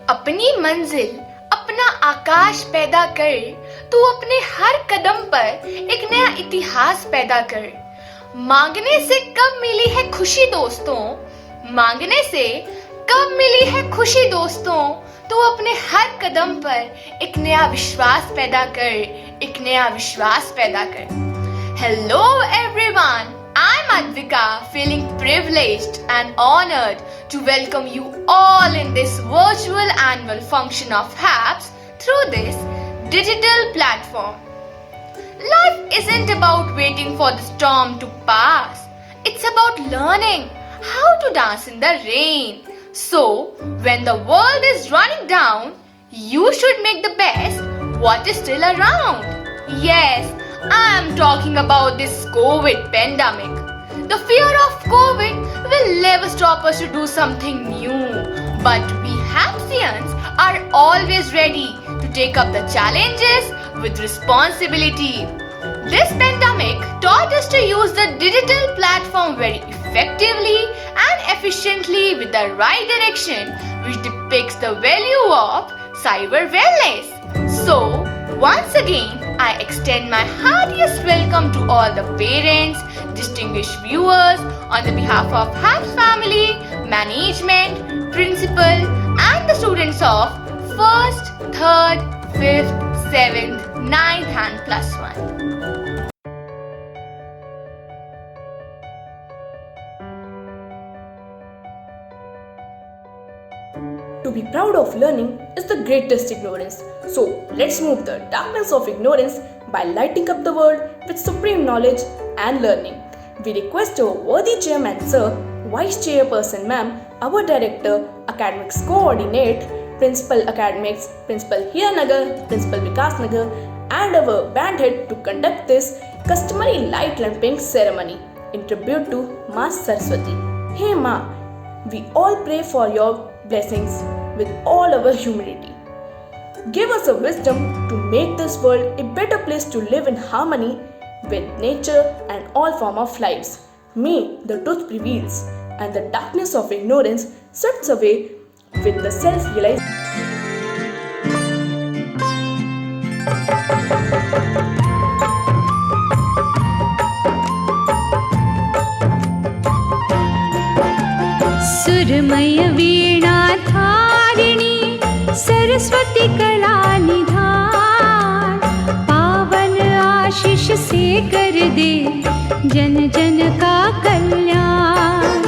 अपनी मंजिल अपना आकाश पैदा कर, तू अपने हर कदम पर एक नया इतिहास पैदा कर। मांगने से कब मिली है खुशी दोस्तों, मांगने से कब मिली है खुशी दोस्तों, तू अपने हर कदम पर एक नया विश्वास पैदा कर, एक नया विश्वास पैदा कर। Hello everyone, I'm Advika, feeling privileged and honored to welcome you all in this virtual annual function of HAPS through this digital platform. Life isn't about waiting for the storm to pass. It's about learning how to dance in the rain. So, when the world is running down, you should make the best what is still around. Yes, I am talking about this COVID pandemic. The fear of COVID will never stop us to do something new. But we Hapsians are always ready to take up the challenges with responsibility. This pandemic taught us to use the digital platform very effectively and efficiently with the right direction, which depicts the value of cyber wellness. So, once again, I extend my heartiest welcome to all the parents, distinguished viewers on the behalf of HAPS family, management, principal and the students of 1st, 3rd, 5th, 7th, 9th and +1. To be proud of learning is the greatest ignorance. So let's move the darkness of ignorance by lighting up the world with supreme knowledge and learning. We request our worthy chairman sir, vice chairperson ma'am, our director, academics coordinate, principal academics, principal Hiranagar, principal Vikasnagar and our band head to conduct this customary light lamping ceremony in tribute to Ma Saraswati. Hey Ma, we all pray for your blessings with all our humility. Give us a wisdom to make this world a better place to live in harmony with nature and all form of lives. May the truth prevails and the darkness of ignorance sweeps away with the self-realization. सुरमय वीणा धारिणी सरस्वती कला निधान, पावन आशीष से कर दे जन जन का कल्याण।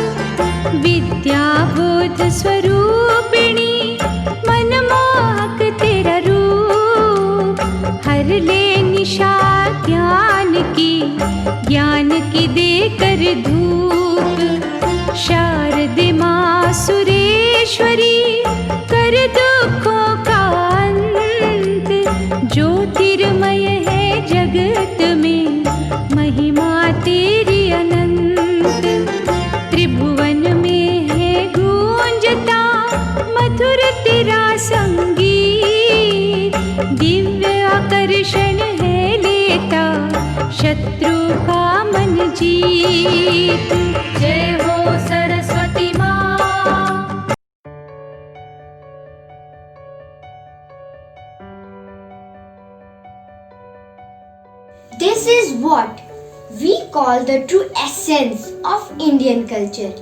विद्या बोध स्वरूपिणी मनमोहक तेरा रूप, हर ले निशा ज्ञान की दे कर धूप। शारदे माँ सुरेश्वरी कर दुखों का अंत, ज्योतिर्मय है जगत में महिमा तेरी अनंत। त्रिभुवन में है गूंजता मधुर तेरा संगीत, दिव्य आकर्षण है लेता शत्रु का मन जीत। जय हो सरस्वती माँ। This is what we call the true essence of Indian culture.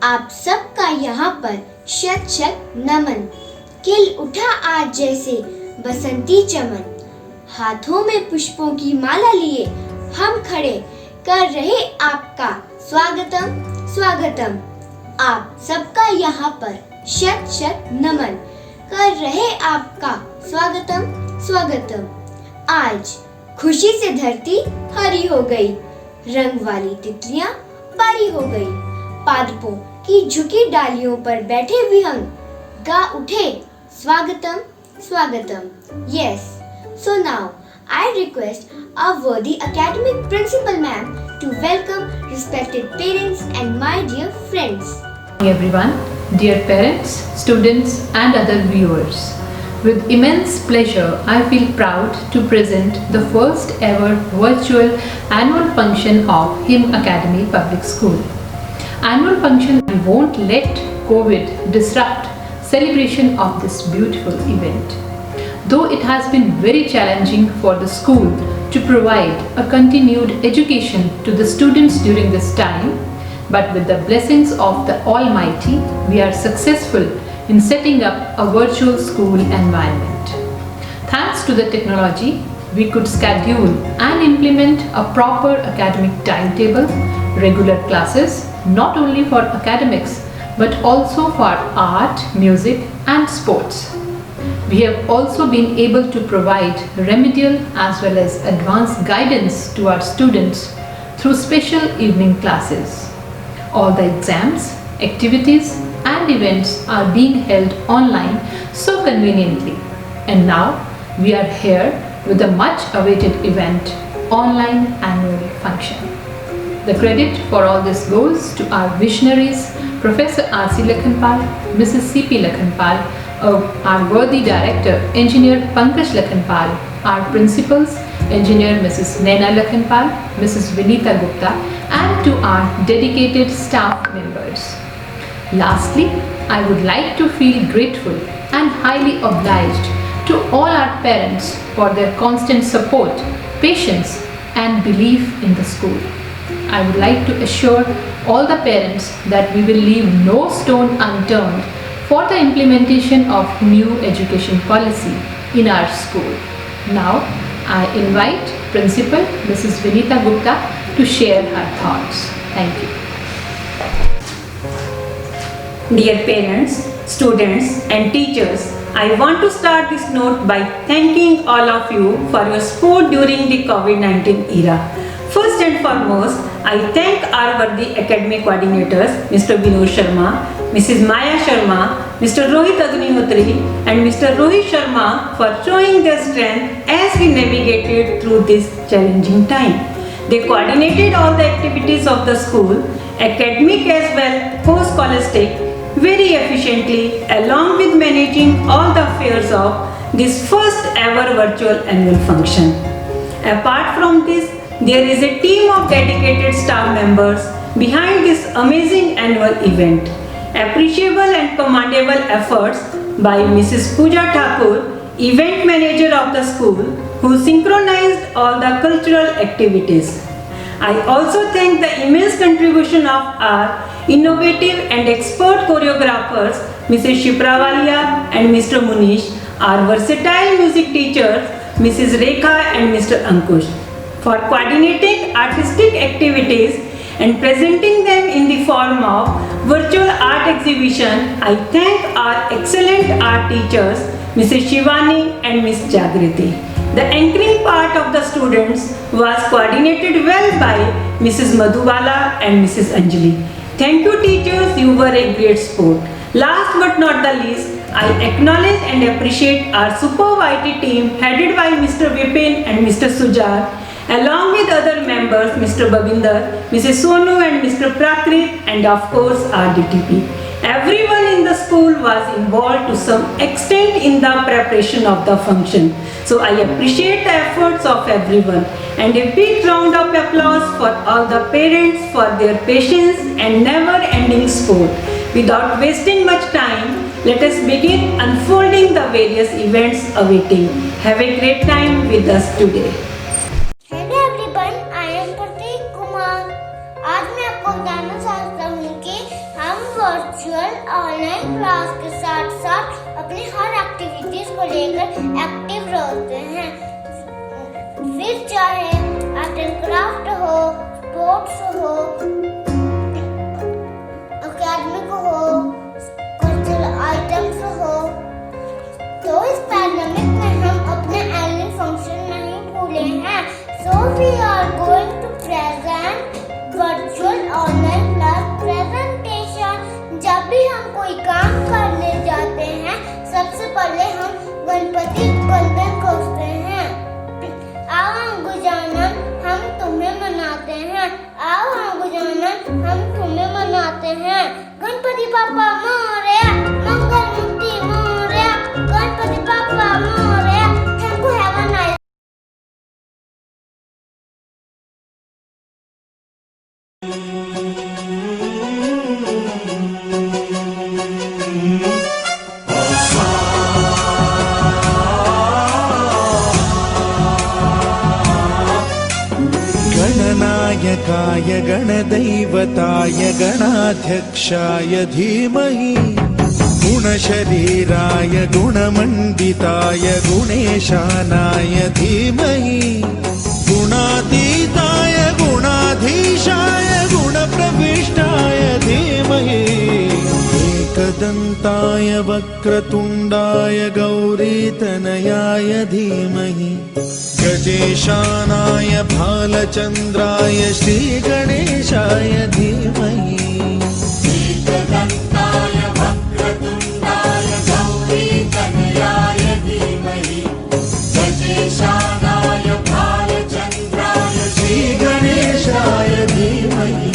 आप सबका यहाँ पर शत शत नमन। खिल उठा आज जैसे बसंती चमन, हाथों में पुष्पों की माला लिए हम खड़े कर रहे आपका स्वागतम स्वागतम। आप सबका यहाँ पर शत शत नमन कर रहे आपका स्वागतम स्वागतम। आज खुशी से धरती हरी हो गई, रंग वाली तितलियां परी हो गई, पादपों की झुकी डालियों पर बैठे विहंग गा उठे स्वागतम स्वागतम। Yes, so now I request our worthy academic principal ma'am to welcome respected parents and my dear friends. Everyone, dear parents, students and other viewers. With immense pleasure, I feel proud to present the first ever virtual annual function of HIM Academy Public School. Annual function won't let COVID disrupt celebration of this beautiful event. Though it has been very challenging for the school to provide a continued education to the students during this time, but with the blessings of the Almighty, we are successful in setting up a virtual school environment. Thanks to the technology, we could schedule and implement a proper academic timetable, regular classes, not only for academics, but also for art, music and sports. We have also been able to provide remedial as well as advanced guidance to our students through special evening classes. All the exams, activities and events are being held online so conveniently. And now we are here with a much awaited event, online annual function. The credit for all this goes to our visionaries, Professor R.C. Lakhanpal, Mrs. C.P. Lakhanpal, our worthy director, Engineer Pankaj Lakhanpal, our principals, Engineer Mrs. Naina Lakhanpal, Mrs. Vinita Gupta, and to our dedicated staff members. Lastly, I would like to feel grateful and highly obliged to all our parents for their constant support, patience, and belief in the school. I would like to assure all the parents that we will leave no stone unturned for the implementation of new education policy in our school. Now, I invite Principal Mrs. Vinita Gupta to share her thoughts. Thank you. Dear parents, students and teachers, I want to start this note by thanking all of you for your support during the COVID-19 era. First and foremost, I thank our worthy academic coordinators, Mr. Vinod Sharma, Mrs. Maya Sharma, Mr. Rohit Agnihotri and Mr. Rohit Sharma for showing their strength as we navigated through this challenging time. They coordinated all the activities of the school, academic as well, post-scholastic, very efficiently along with managing all the affairs of this first ever virtual annual function. Apart from this, there is a team of dedicated staff members behind this amazing annual event. Appreciable and commendable efforts by Mrs. Pooja Thakur, event manager of the school, who synchronized all the cultural activities. I also thank the immense contribution of our innovative and expert choreographers, Mrs. Shiprawalia and Mr. Munish, our versatile music teachers, Mrs. Rekha and Mr. Ankush, for coordinating artistic activities and presenting them in the form of virtual art exhibition. I thank our excellent art teachers, Mrs. Shivani and Ms. Jagriti. The anchoring part of the students was coordinated well by Mrs. Madhubala and Mrs. Anjali. Thank you teachers, you were a great sport. Last but not the least, I acknowledge and appreciate our superb IT team headed by Mr. Vipin and Mr. Sujar, along with other members, Mr. Babinder, Mrs. Sonu and Mr. Prakrit, and of course our DTP. Everyone in the school was involved to some extent in the preparation of the function. So I appreciate the efforts of everyone, and a big round of applause for all the parents for their patience and never-ending support. Without wasting much time, let us begin unfolding the various events awaiting. Have a great time with us today. Hello everyone, I am Pratik Kumar. आज मैं आपको बताना चाहता हूँ कि हम virtual online class के साथ साथ अपनी हर एक्टिविटीज को लेकर एक्टिव रहते हैं। फिर चाहे आर्ट एंड क्राफ्ट हो, स्पोर्ट्स हो, अकेडमिक हो, कल्चरल आइटम्स हो, तो इस पैंडेमिक में हम अपने एनुअल फंक्शन नहीं भूले हैं। So we are going to present virtual online class presentation. जब भी हम कोई काम करने जाते हैं, सबसे पहले हम गणपति वंदन करते हैं। आओ हम गजानन हम तुम्हें मनाते हैं, आओ हम गजानन हम तुम्हें मनाते हैं। गणपति पापा मोरया, मंगल मूर्ति मोरया, गणपति पापा Morya. Thank you, have a nice गणनायकाय गणदैवताय गणाध्यक्षाय धीमहि गुणशरीराय गुणमण्डिताय गुणेशानाय धीमहि गुणातीताय गुणाधीशाय गुणप्रविष्टाय धीमहि एकदन्ताय वक्रतुण्डाय गौरीतनयाय धीमहि गजेशानाय भालचन्द्राय श्रीगणेशाय धीमहि एकदन्ताय वक्रतुण्डाय गौरीतनयाय धीमहि गजेशानाय भालचन्द्राय श्रीगणेशाय धीमहि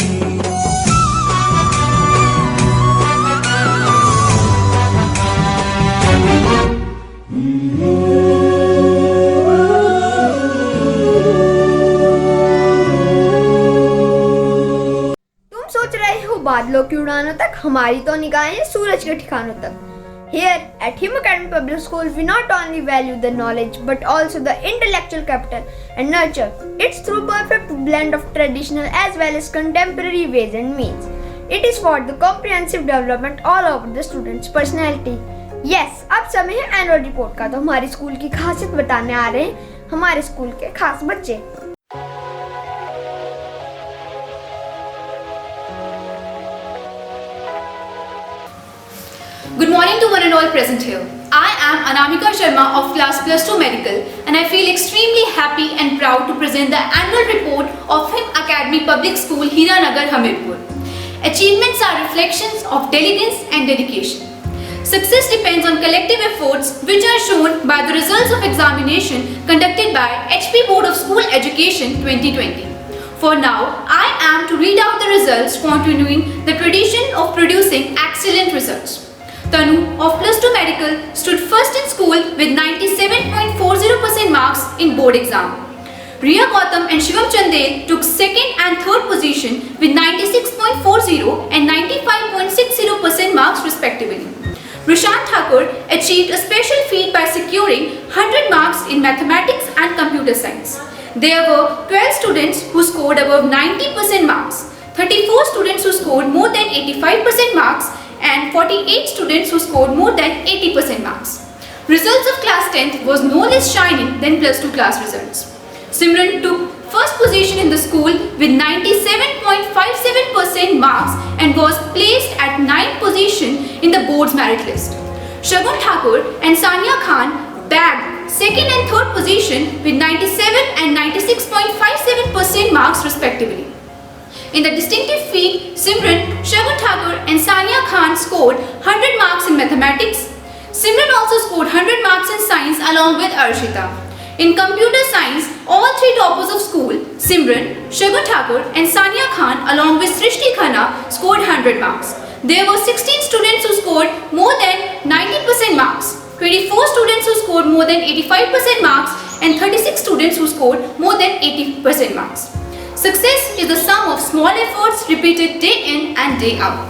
तुम सोच रहे हो बादलों की उड़ानों तक, हमारी तो निगाहें सूरज के ठिकानों तक. Here at Him Academy Public School, we not only value the knowledge but also the intellectual capital and nurture it through perfect blend of traditional as well as contemporary ways and means. It is for the comprehensive development all over the student's personality. Yes, अब समय है annual report का, तो हमारे school की खासियत बताने आ रहे हैं हमारे स्कूल के खास बच्चे. Good morning to one and all present here. I am Anamika Sharma of class plus 2 medical and I feel extremely happy and proud to present the annual report of Him Academy Public School, Hiranagar, Hamirpur. Achievements are reflections of diligence and dedication. Success depends on collective efforts which are shown by the results of examination conducted by HP Board of School Education 2020. For now, I am to read out the results continuing the tradition of producing excellent results. Tanu of plus 2 medical stood first in school with 97.40% marks in board exam. Riya Gautam and Shivam Chandel took second and third position with 96.40 and 95.60% marks respectively. Prashant Thakur achieved a special feat by securing 100 marks in mathematics and computer science. There were 12 students who scored above 90% marks, 34 students who scored more than 85% marks and 48 students who scored more than 80% marks. Results of class 10th was no less shining than plus 2 class results. Simran took first position in the school with 97.57% marks and was placed at 9th position in the board's merit list. Shagun Thakur and Sania Khan bagged second and third position with 97 and 96.57% marks respectively. In the distinctive feat, Simran, Shagun Thakur and Sania Khan scored 100 marks in mathematics. Simran also scored 100 marks in science along with Arshita. In computer science, all three toppers of school, Simran, Shagun Thakur and Sania Khan along with Srishti Khanna scored 100 marks. There were 16 students who scored more than 90% marks, 24 students who scored more than 85% marks and 36 students who scored more than 80% marks. Success is the sum of small efforts repeated day in and day out.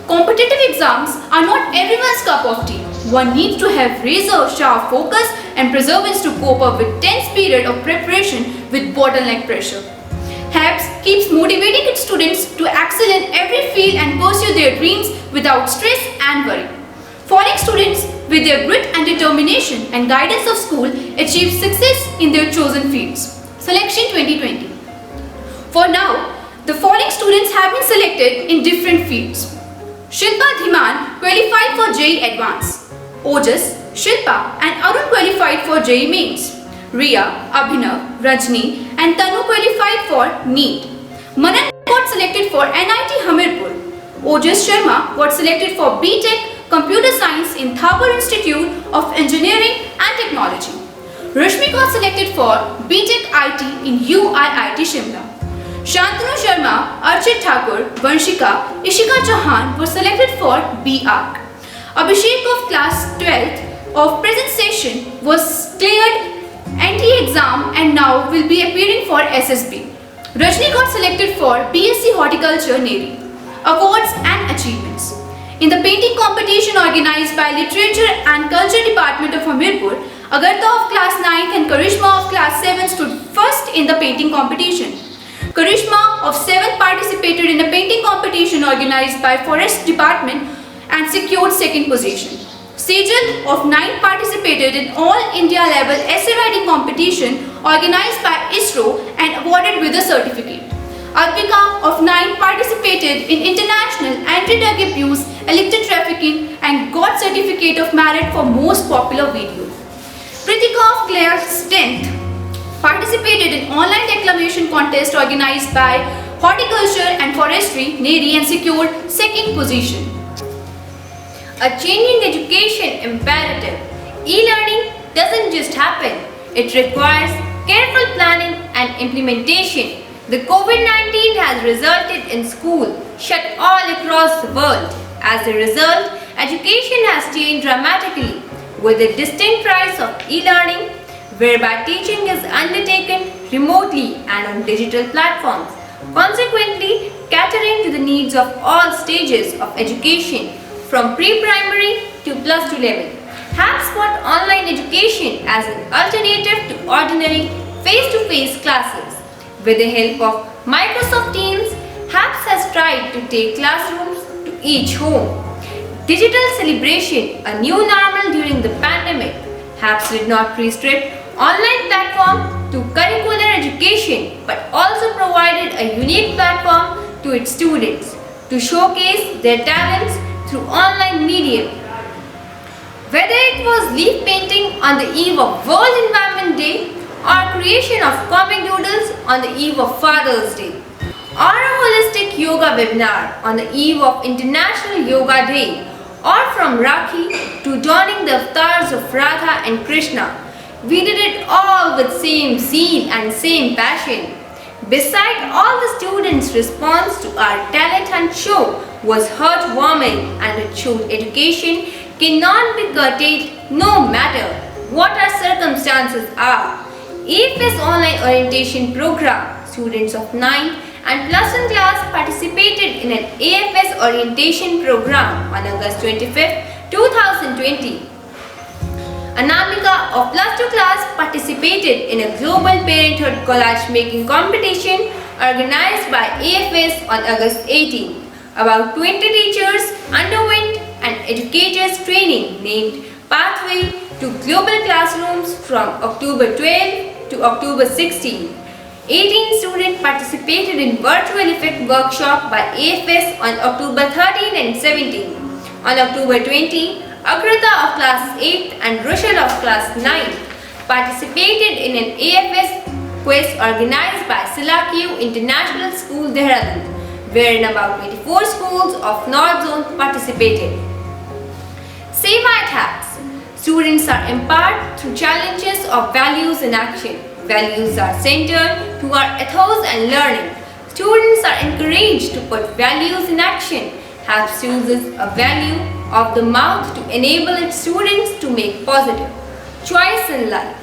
Competitive exams are not everyone's cup of tea. One needs to have razor-sharp focus and perseverance to cope up with tense period of preparation with bottleneck pressure. HABS keeps motivating its students to excel in every field and pursue their dreams without stress and worry. Foreign students, with their grit and determination and guidance of school, achieve success in their chosen fields. Selection 2020. For now, the following students have been selected in different fields. Shilpa Dhiman qualified for JEE Advanced. Ojas, Shilpa and Arun qualified for JEE Mains. Riya, Abhinav, Rajni and Tanu qualified for NEET. Manan got selected for NIT Hamirpur. Ojas Sharma got selected for BTech Computer Science in Thapar Institute of Engineering and Technology. Rashmi got selected for BTech IT in UIIT Shimla. Shantanu Sharma, Archit Thakur, Vanshika, Ishika Chauhan were selected for B.Arch. Abhishek of class 12th of present session was cleared NTA exam and now will be appearing for SSB. Rajni got selected for BSc Horticulture Navy. Awards and achievements. In the painting competition organized by Literature and Culture Department of Hamirpur, Agartha of class 9th and Karishma of class 7 stood first in the painting competition. Karishma of 7th participated in a painting competition organized by Forest Department and secured 2nd position. Sejal of 9th participated in all India level essay writing competition organized by ISRO and awarded with a certificate. Arpika of 9th participated in international anti-drug abuse, illicit trafficking and got certificate of merit for most popular video. Pritika of class 10th participated in online declamation contest organized by Horticulture and Forestry, NARI and secured 2nd position. A changing education imperative. E-learning doesn't just happen. It requires careful planning and implementation. The COVID-19 has resulted in school shut all across the world. As a result, education has changed dramatically with a distinct rise of e-learning, whereby teaching is undertaken remotely and on digital platforms, consequently catering to the needs of all stages of education from pre-primary to plus 2 level. HAPS brought online education as an alternative to ordinary face-to-face classes. With the help of Microsoft Teams, HAPS has tried to take classrooms to each home. Digital celebration, a new normal during the pandemic. HAPS did not restrict online platform to curricular education but also provided a unique platform to its students to showcase their talents through online medium. Whether it was leaf painting on the eve of World Environment Day or creation of comic doodles on the eve of Father's Day or a holistic yoga webinar on the eve of International Yoga Day or from Rakhi to donning the avatars of Radha and Krishna, we did it all with same zeal and same passion. Besides, all the students' response to our talent hunt show was heartwarming and it showed education cannot be curtailed no matter what our circumstances are. AFS online orientation program, students of 9th and plus 1 class participated in an AFS orientation program on August 25, 2020. Anamika of plus 2 class participated in a global parenthood collage making competition organized by AFS on August 18. About 20 teachers underwent an educators training named Pathway to Global Classrooms from October 12 to October 16. 18 students participated in virtual effect workshop by AFS on October 13 and 17. On October 20, Akrita of class 8 and Rushal of class 9 participated in an AFS quiz organized by Silakiu International School, Dehradun, wherein about 24 schools of North Zone participated. Seva at HAPS. Students are empowered through challenges of values in action. Values are centered to our ethos and learning. Students are encouraged to put values in action. HAPS uses a value of the mouth to enable its students to make positive choice in life.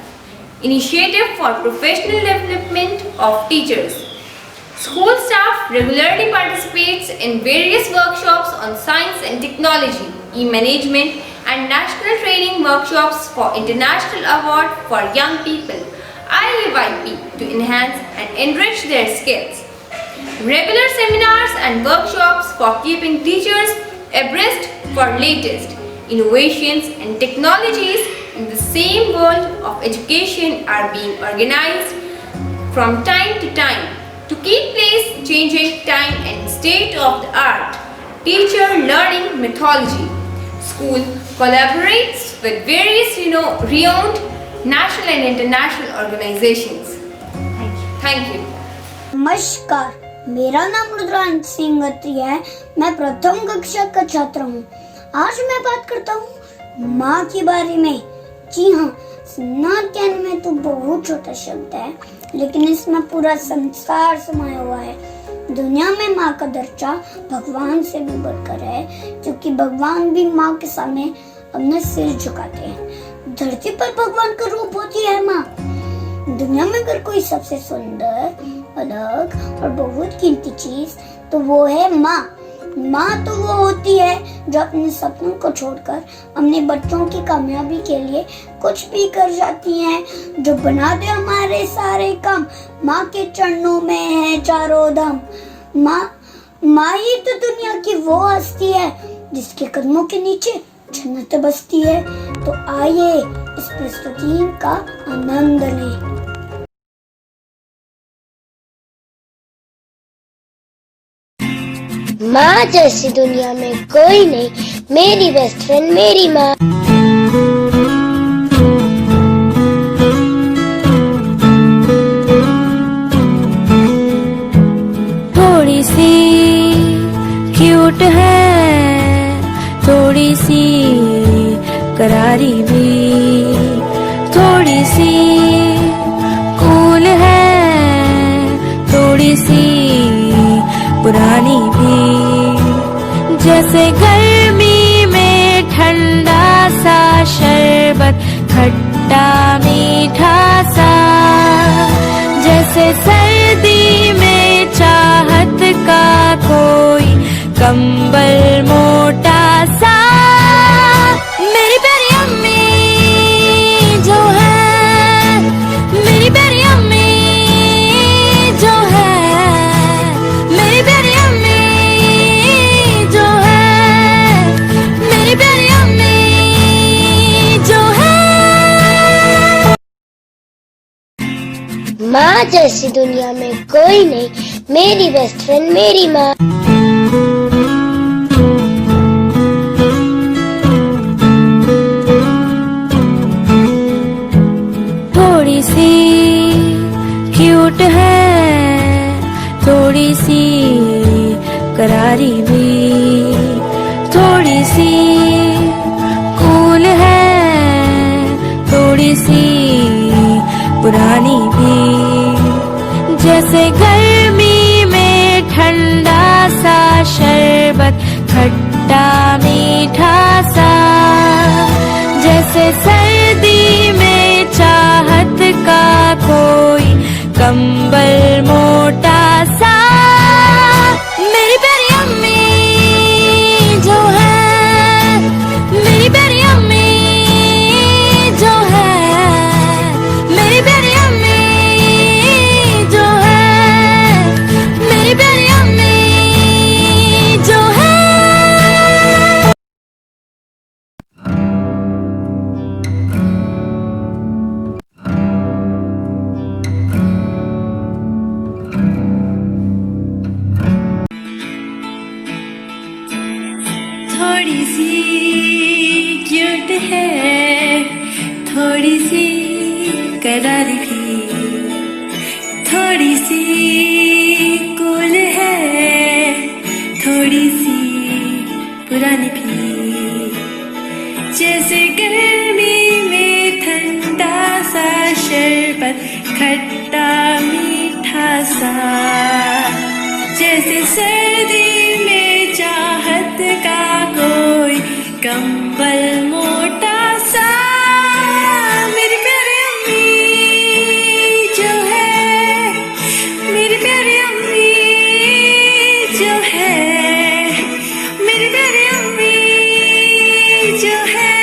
Initiative for professional development of teachers. School staff regularly participates in various workshops on science and technology, e-management and national training workshops for international award for young people, ILYP, to enhance and enrich their skills. Regular seminars and workshops for keeping teachers abreast for latest innovations and technologies in the same world of education are being organized from time to time to keep pace changing time and state of the art teacher learning methodology. School collaborates with various renowned national and international organizations. Thank you. नमस्कार, मेरा नाम रुद्रांश सिंह अत्री है। मैं प्रथम कक्षा का छात्र हूँ। आज मैं बात करता हूँ माँ के बारे में। जी हाँ, नाम कहने में तो बहुत छोटा शब्द है, लेकिन इसमें पूरा संसार समाया हुआ है। दुनिया में माँ का दर्जा भगवान से भी बढ़कर है, क्योंकि भगवान भी माँ के सामने अपना सिर झुकाते हैं। धरती पर भगवान का रूप होती है माँ। दुनिया में अगर कोई सबसे सुंदर, अलग और बहुत कीमती चीज तो वो है माँ। माँ तो वो होती है जो अपने सपनों को छोड़कर अपने बच्चों की कामयाबी के लिए कुछ भी कर जाती हैं, जो बना दे हमारे सारे काम। माँ के चरणों में है चारों धाम। माँ ही तो दुनिया की वो हस्ती है जिसके कदमों के नीचे जन्नत बसती है। तो आइए इस प्रस्तुति का आनंद लें। माँ जैसी दुनिया में कोई नहीं, मेरी बेस्ट फ्रेंड मेरी माँ। थोड़ी सी क्यूट है, थोड़ी सी करारी भी, थोड़ी सी कूल है, थोड़ी सी पुरानी भी। जैसे गर्मी में ठंडा सा शरबत, खट्टा मीठा सा, जैसे सर्दी में चाहत का कोई कंबल मोटा सा। मेरी प्यारी अम्मी जो है, मेरी प्यारी अम्मी जो है, मेरी प्यारी अम्मी जो है, मेरी प्यारी अम्मी जो है। माँ जैसी दुनिया में कोई नहीं, मेरी बेस्ट फ्रेंड मेरी माँ। थोड़ी सी क्यूट है, थोड़ी सी करारी भी, थोड़ी सी कूल है, थोड़ी सी पुरानी भी। जैसे गर्मी में ठंडा सा शरबत, खट्टा मीठा सा, जैसे सर्दी में चाहत का कोई कंबल मोटा सा। मेरी प्यारी अम्मी जो है, मेरी प्यारी अम्मी जो है, मेरी प्यारी अम्मी जो है, मेरी प्यारी अम्मी जो है। थोड़ी सी क्यूट है, थोड़ी सी करारी भी, थोड़ी सी कूल है, थोड़ी सी पुरानी भी। जैसे गर्मी में ठंडा सा शरबत, खट्टा मीठा सा, जैसे सर्दी में चाहत का कोई कंबल मोटा सा। मेरी प्यारी अम्मी जो है, मेरी प्यारी अम्मी जो है, मेरी प्यारी अम्मी जो है,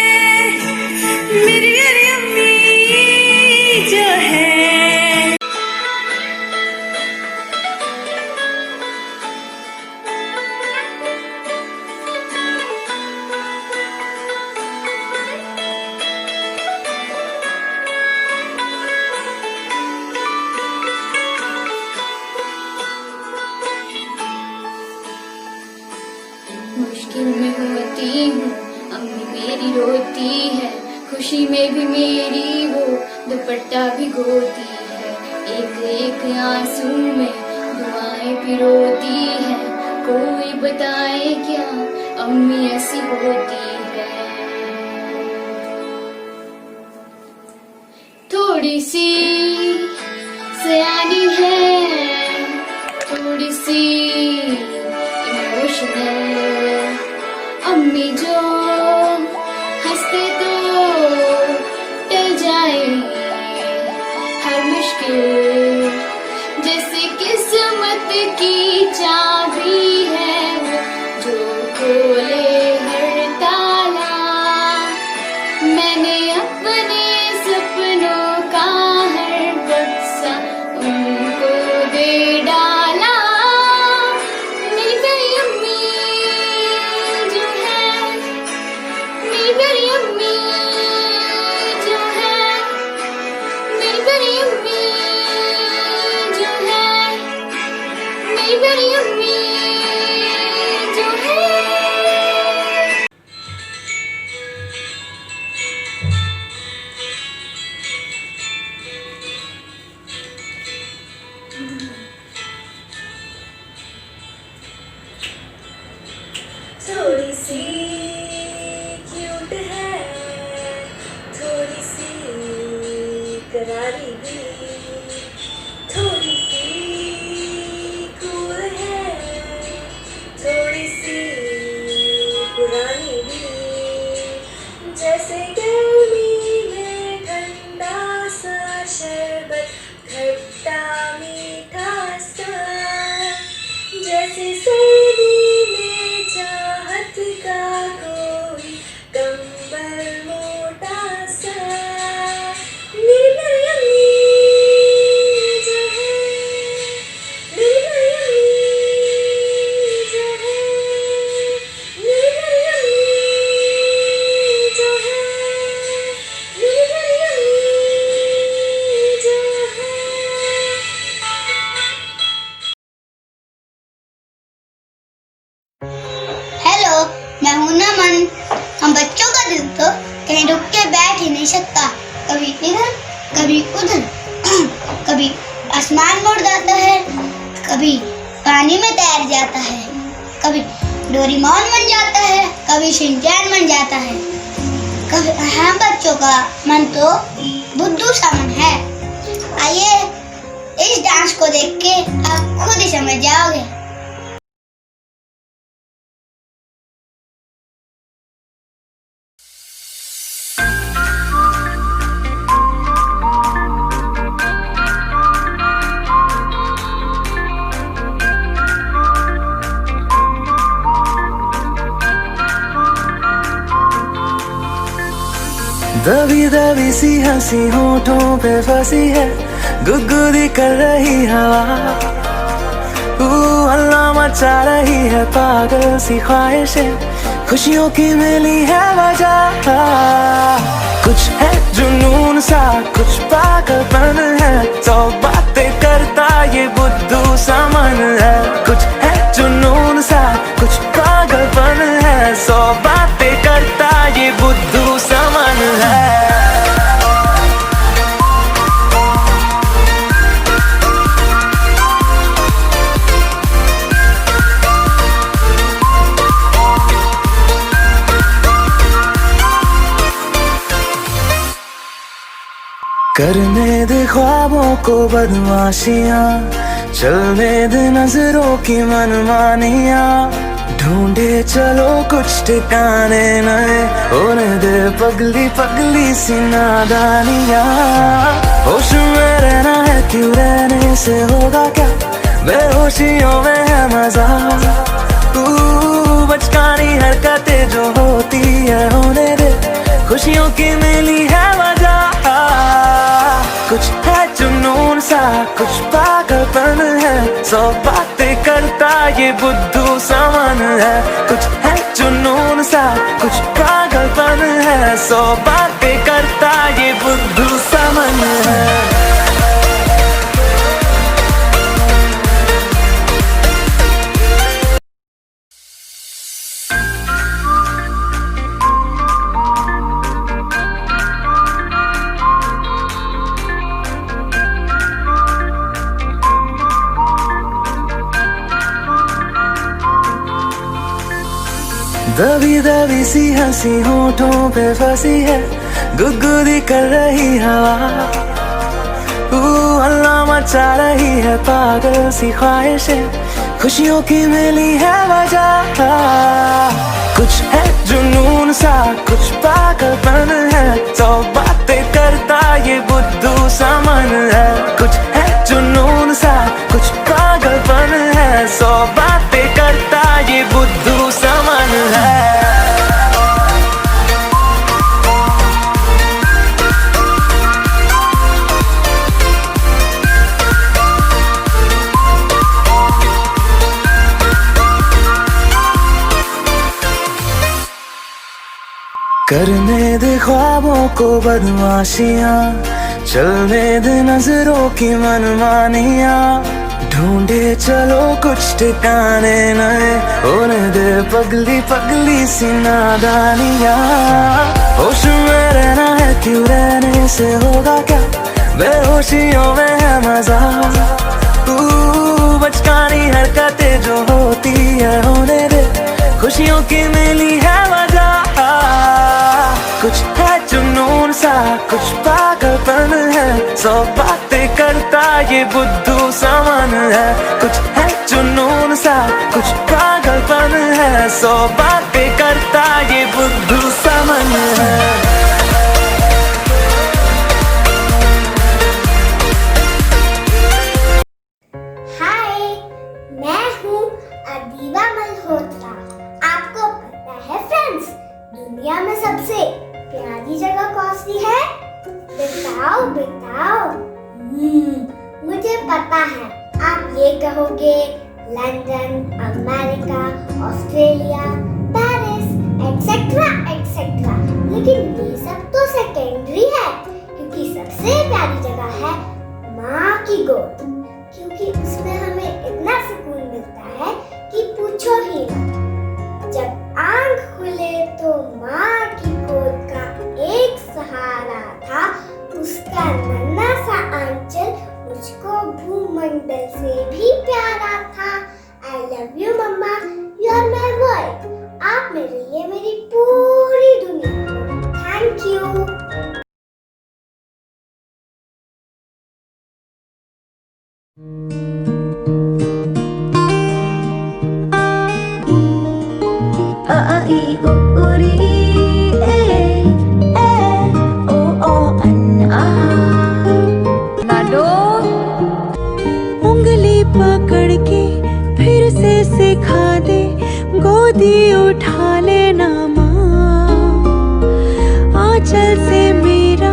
मेरी प्यारी अम्मी जो है। मुश्किल में होती हूँ अम्मी मेरी रोती है, खुशी में भी मेरी वो दुपट्टा भिगोती है। एक एक आंसू में दुआएं पिरोती है, कोई बताए क्या अम्मी ऐसी होती है। थोड़ी सी सयानी है, थोड़ी सी इमोशनल। अम्मी जो हंसते तो टल जाए हर मुश्किल, जैसे किस्मत की चाबी है वो जो खोले हर ताला, मैंने अपने सपनों का हर बक्सा उनको दे डाला। मेरी प्यारी अम्मी जो है, मेरी प्यारी अम्मी जो है, मेरी प्यारी अम्मी जो है, मेरी प्यारी अम्मी जो है। थोड़ी सी क्यूट है, थोड़ी सी करारी भी, थोड़ी सी कूल है, थोड़ी सी पुरानी भी, जैसे गर्मी में ठंडा सा शरबत, खट्टा मीठा सा, जैसे सर्दी में चाहत का कोई कंबल मोटा सा। मेरी प्यारी अम्मी जो है, मेरी प्यारी अम्मी जो है, मेरी प्यारी अम्मी जो है, मेरी प्यारी अम्मी जो है। हेलो, मैं हूं नमन। हम बच्चों का दिल तो कहीं रुक के बैठ ही नहीं सकता। कभी इधर कभी उधर, कभी आसमान मुड़ जाता है, कभी पानी में तैर जाता है, कभी डोरेमोन बन जाता है, कभी शिनचैन बन जाता है। कभी हम बच्चों का मन तो बुद्धू सा मन है। आइए इस डांस को देख के आप खुद ही समझ जाओगे। दबी दबी सी हंसी होठों पे फंसी है, गुदगुदी कर रही हवा, हल्ला मचा रही है पागल सी ख्वाहिशें, खुशियों की मिली है वजह। कुछ है जुनून सा, कुछ पागलपन है, सौ बातें करता ये बुद्धू सा मन है। कुछ है जुनून सा, कुछ पागलपन है, सौ बातें करता ये बुद्धू सा मन है। करने दे ख्वाबों को बदमाशियां, चलने दे नजरों की मनमानियां, ढूंढे चलो कुछ ठिकाने नए, होने दे पगली पगली सी नादानियां। होश में रहना है क्यों, रहने से होगा क्या, बेहोशियों में है मजा। बचकानी हरकतें जो होती है होने दे, खुशियों की मिली है वजह। कुछ है जुनून सा, कुछ पागलपन है, सौ बातें करता ये बुद्धू सा मन है। कुछ है जुनून सा, कुछ पागलपन है, सौ बातें करता ये बुद्धू सा मन है। दबी दबी सी हंसी होठों पे फंसी है, गुदगुदी कर रही हवा, हल्ला मचा रही है पागल सी ख्वाहिशें, खुशियों की मिली है वजह। कुछ है जुनून सा, कुछ पागलपन है, सौ बातें करता ये बुद्धू सा मन है। कुछ है जुनून सा, कुछ पागलपन है, सौ बातें करता ये बुद्धू सा मन करने दे ख्वाबों को बदमाशियां, चलने दे नजरों की मनमानियां, ढूंढे चलो कुछ ठिकाने नए, होने दे पगली पगली सी नादानियां। होश में रहना है क्यों, रहने से होगा क्या, बेहोशियों में है मजा। बचकानी हरकतें जो होती है होने दे, खुशियों की मिली है वजह। कुछ है जुनून सा, कुछ पागलपन है, 100 बातें करता ये बुद्धू सामान है। कुछ है जुनून सा, कुछ पागलपन है, 100 बातें करता ये बुद्धू सामान है। हाय, मैं हूँ अदीबा मल्होत्रा। आपको पता है फ्रेंड्स, दुनिया में सबसे प्यारी जगह कौन सी है? बताओ बताओ। मुझे पता है, आप ये कहोगे London, America, Australia, Paris, etcetera etcetera. लेकिन ये सब तो सेकेंडरी है, क्योंकि सबसे प्यारी जगह है माँ की गोद, क्योंकि उसमें हमें इतना सुकून मिलता है कि पूछो ही ना। जब आँख खुले तो माँ की गोद का एक सहारा था, उसका नन्हा सा आंचल मुझको भूमंडल से भी प्यारा था। I love you mamma, you are my world। आप मेरे लिए मेरी पूरी दुनिया। Thank you। उंगली पकड़ के फिर से सिखा दे, गोदी उठा लेना माँ। आंचल से मेरा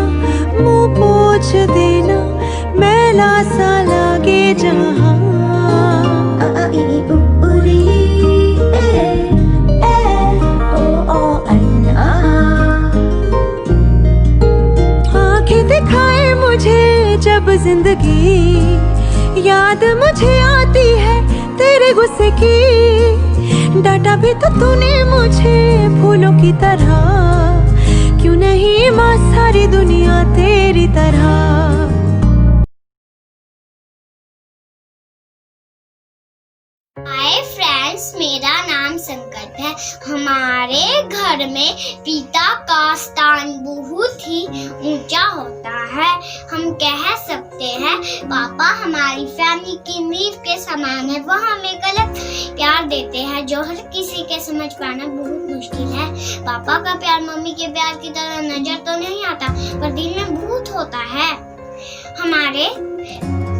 मुंह पोंछ देना, मैला सा लागे जहाँ। आंखें दिखाए मुझे जब जिंदगी, याद मुझे आती है तेरे गुस्से की। डांटा भी तो तूने मुझे फूलों की तरह, क्यों नहीं माँ सारी दुनिया तेरी तरह। हाय फ्रेंड्स, मेरा नाम संकट है। हमारे घर में पिता का स्थान बहुत ही ऊंचा होता है। हम कह सकते हैं पापा हमारी फैमिली की नींव के समान है। वो हमें गलत प्यार देते हैं जो हर किसी के समझ पाना बहुत मुश्किल है। पापा का प्यार मम्मी के प्यार की तरह नजर तो नहीं आता, पर दिल में बहुत होता है। हमारे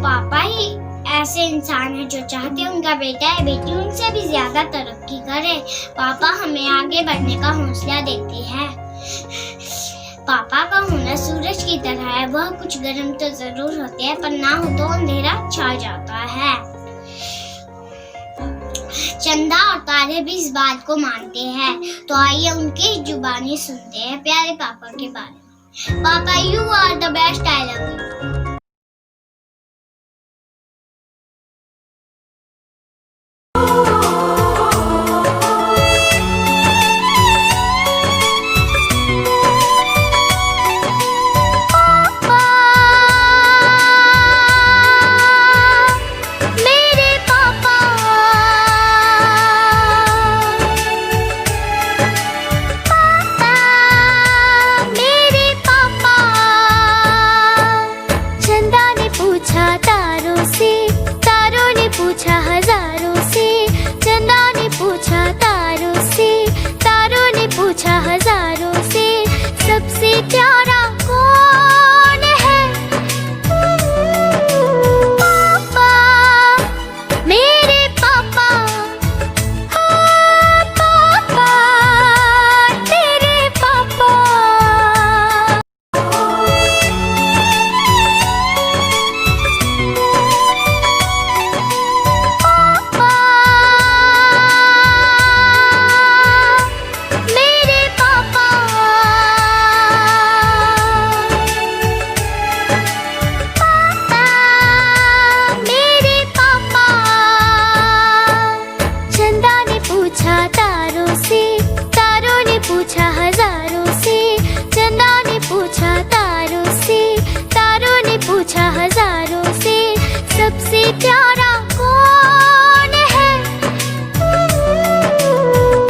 पापा ही ऐसे इंसान है जो चाहते हैं उनका बेटा या बेटी उनसे भी ज्यादा तरक्की करे। पापा हमें आगे बढ़ने का हौसला देते हैं। पापा का होना सूरज की तरह है, वह कुछ गर्म तो जरूर होते हैं, पर ना हो तो अंधेरा छा जाता है। चंदा और तारे भी इस बात को मानते हैं। तो आइए उनकी जुबानी सुनते हैं प्यारे पापा के बारे में। पापा, you are the best, I love you. तारों से, तारों ने पूछा हजारों से, चंदा ने पूछा तारों से, तारों ने पूछा हजारों से, सबसे प्यारा कौन है?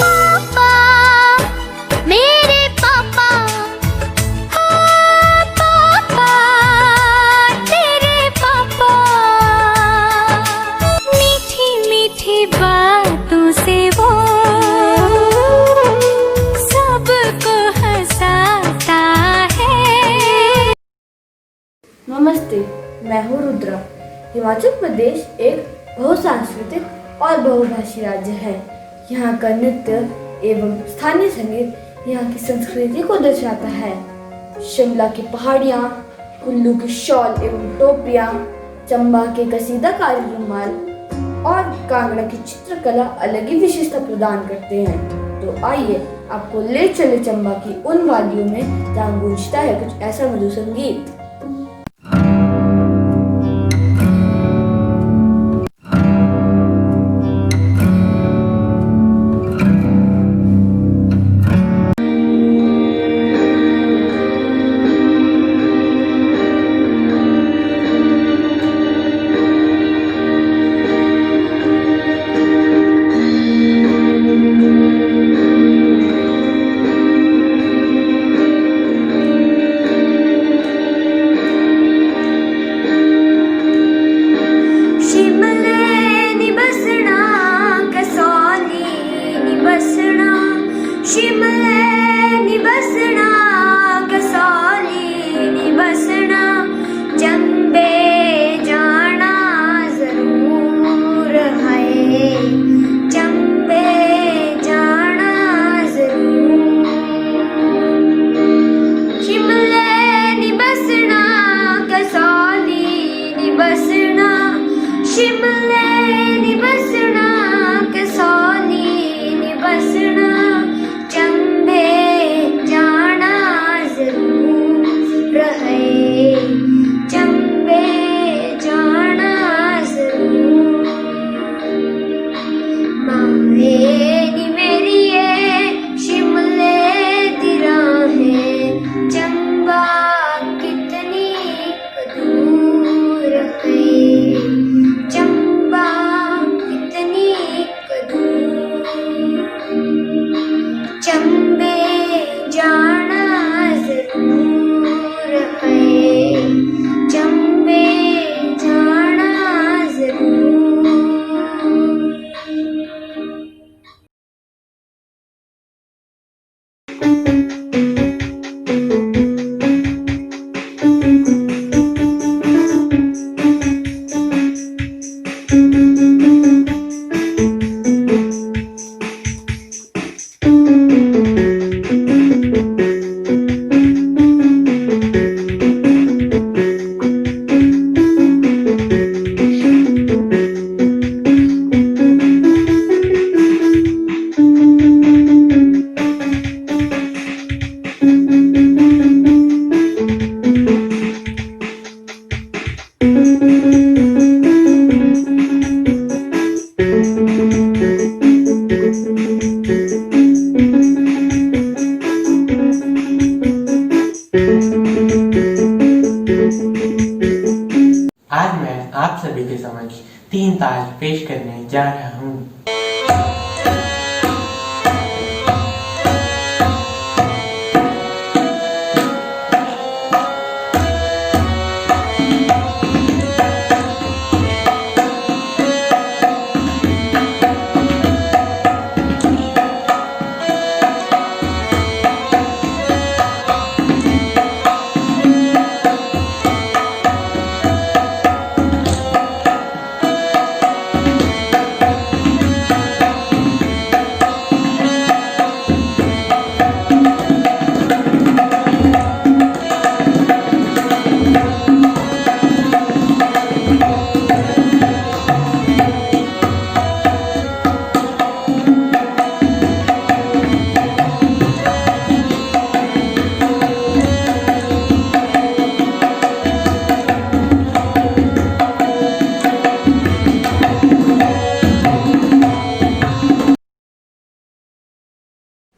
पापा, मेरे पापा, हाँ पापा, तेरे पापा। मीठी मीठी बातों से वो सबको हंसाता है। नमस्ते, मैं हूँ रुद्रा। हिमाचल प्रदेश एक बहुसांस्कृतिक और बहुभाषी राज्य है। यहाँ का नृत्य एवं स्थानीय संगीत यहाँ की संस्कृति को दर्शाता है। शिमला की पहाड़ियाँ, कुल्लू की शॉल एवं टोपियाँ, चंबा के कसीदाकारी रुमाल और कांगड़ा की चित्रकला अलग ही विशेषता प्रदान करते हैं। तो आइए आपको ले चले चंबा की उन वादियों में जहाँ गूंजता है कुछ ऐसा मधुर संगीत। आज मैं आप सभी के समक्ष 3 ताल पेश करने जा रहा हूँ।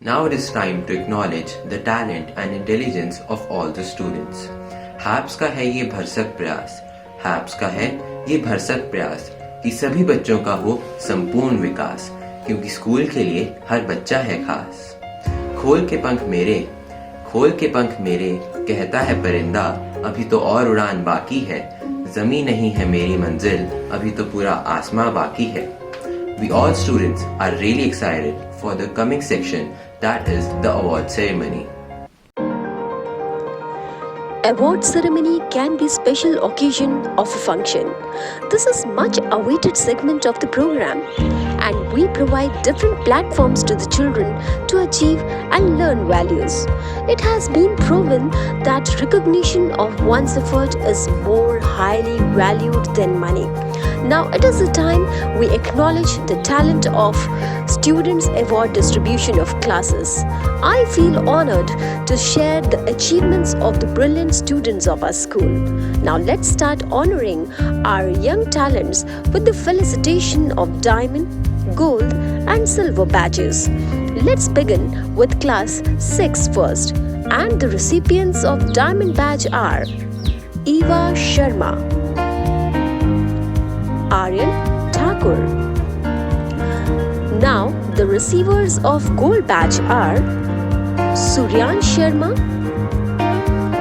Now it is time to acknowledge the talent and intelligence of all the students. HAPS का है ये भरसक प्रयास, HAPS का है ये भरसक प्रयास कि सभी बच्चों का हो संपूर्ण विकास, क्योंकि स्कूल के लिए हर बच्चा है खास। खोल के पंख मेरे कहता है परिंदा, अभी तो और उड़ान बाकी है, ज़मीं नहीं है मेरी मंजिल, अभी तो पूरा आसमां बाकी है। We all students are really excited for the coming section, that is the award ceremony. Award ceremony can be special occasion of a function. This is much awaited segment of the program, and we provide different platforms to the children to achieve and learn values. It has been proven that recognition of one's effort is more highly valued than money. Now it is the time we acknowledge the talent of students' award distribution of classes. I feel honored to share the achievements of the brilliant students of our school. Now let's start honoring our young talents with the felicitation of diamond, gold and silver badges. Let's begin with class 6 first, and the recipients of diamond badge are Eva Sharma, Aryan Thakur. Now the receivers of gold badge are Suryan Sharma,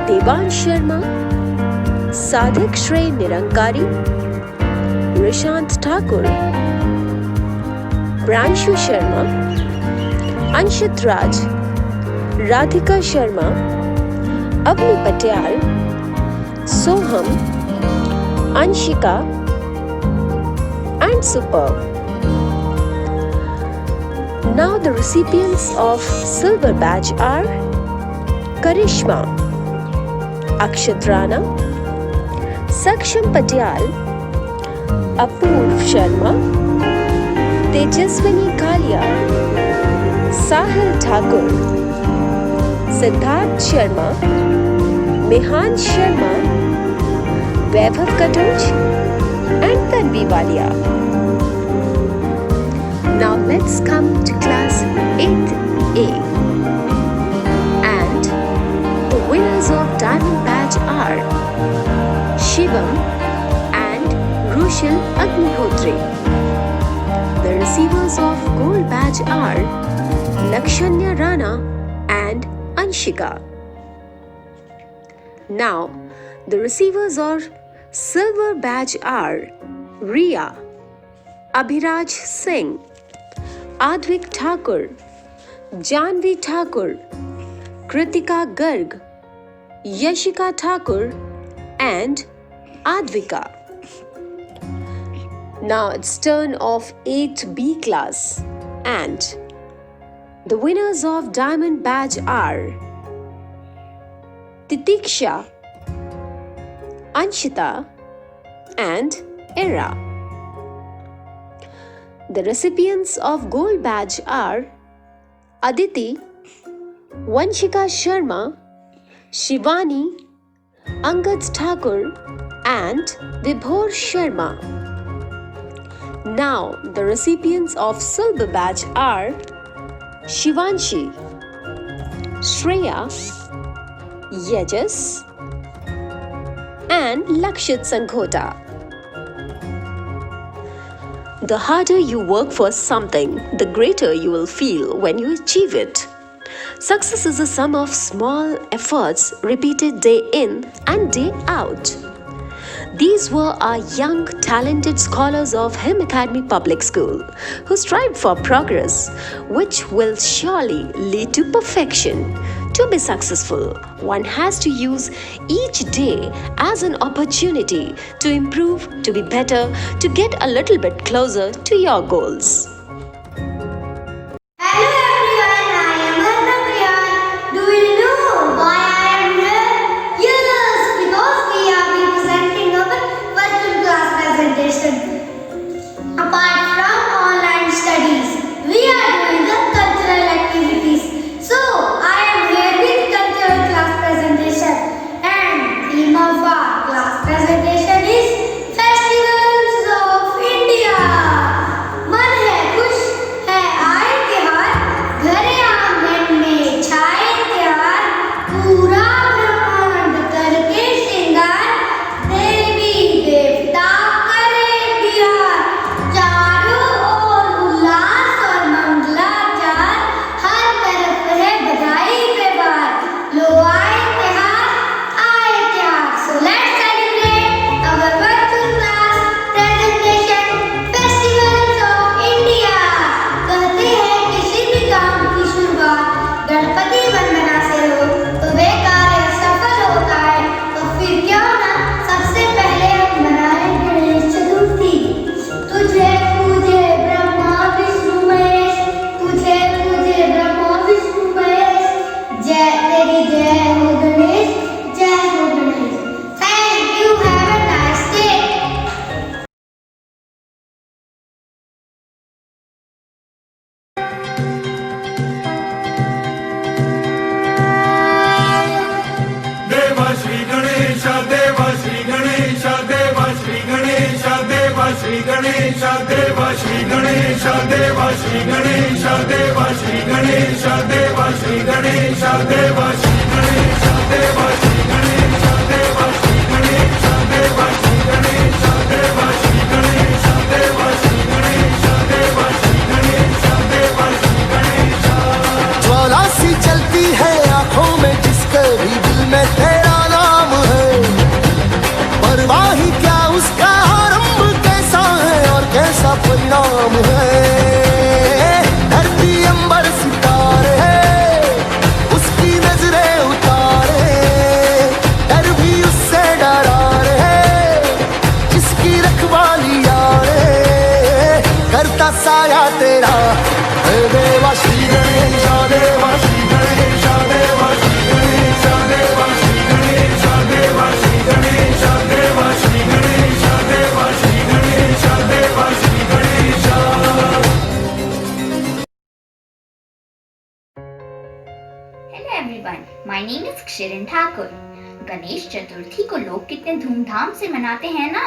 Devan Sharma, Sadhik Shrey Nirankari, Rishant Thakur, Pranshu Sharma, Anshit Raj, Radhika Sharma, Avni Patel, Soham, Anshika and Superb. Now the recipients of silver badge are Karishma, Akshat Rana, Saksham Patel, Apurv Sharma, Tejaswini Kalia, Sahil Thakur, Siddharth Sharma, Mehan Sharma, Vaibhav Katoj and Tanvi Walia. Now let's come to class 8A, and the winners of diamond badge are Shivam and Rushil Agnihotri. The receivers of gold badge are Lakshanya Rana and Anshika. Now the receivers of silver badge are Riya, Abhiraj Singh, Advik Thakur, Janvi Thakur, Kritika Garg, Yashika Thakur and Advika. Now it's turn of 8B class, and the winners of diamond badge are Titiksha, Anshita and Era. The recipients of gold badge are Aditi, Vanshika Sharma, Shivani, Angad Thakur and Vibhor Sharma. Now the recipients of silver badge are Shivanshi, Shreya, Yajas and Lakshit Sanghota. The harder you work for something, the greater you will feel when you achieve it. Success is a sum of small efforts repeated day in and day out. These were our young, talented scholars of Him Academy Public School who strived for progress, which will surely lead to perfection. To be successful, one has to use each day as an opportunity to improve, to be better, to get a little bit closer to your goals. Hello everyone, I am Arnav. Do you know why I am here? Yes, because we are presenting our virtual class presentation. Apart from online studies, we are doing the cultural activities. So, I am here with cultural class presentation, and theme of our class presentation is Festivals of India. मन है गणेश देवा श्री गणेश देवा श्री गणेश देवा श्री गणेश देवा श्री गणेश देवा श्री गणेश देवा श्री गणेश देवा श्री गणेश देवा श्री गणेश देवा श्री गणेश देवा श्री गणेश देवा श्री गणेश देवा श्री गणेश। ज्वाला सी चलती है आंखों में जिसके भी दिल में तेरा नाम है, परवाह ही क्या उसका आरंभ कैसा है और कैसा परिणाम है। धरती अंबर सितारे उसकी नजरें उतारे, डर भी उससे डरा रे जिसकी रखवाली यारे, करता साया तेरा हे देवा श्री गणेश देवा श्री गणेश देवा श्री गणेश देवा श्री गणेश देवा श्री गणेश देवा श्री गणेश देवा श्री गणेश देवा Shri Ganesh. Hello everyone, my name is Kshirin Thakur. Ganesh Chaturthi को लोग कितने धूमधाम से मनाते हैं ना।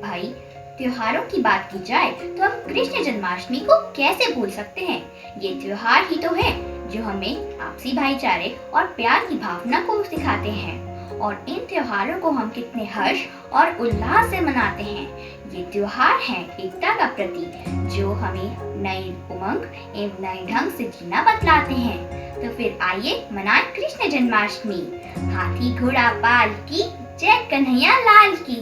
भाई त्योहारों की बात की जाए तो हम कृष्ण जन्माष्टमी को कैसे भूल सकते हैं। ये त्योहार ही तो है जो हमें आपसी भाईचारे और प्यार की भावना को सिखाते हैं, और इन त्योहारों को हम कितने हर्ष और उल्लास से मनाते हैं। ये त्योहार है एकता का प्रतीक जो हमें नई उमंग एवं नए ढंग से जीना बतलाते हैं। तो फिर आइए मनाएं कृष्ण जन्माष्टमी। हाथी घोड़ा पाल की जय कन्हैया लाल की।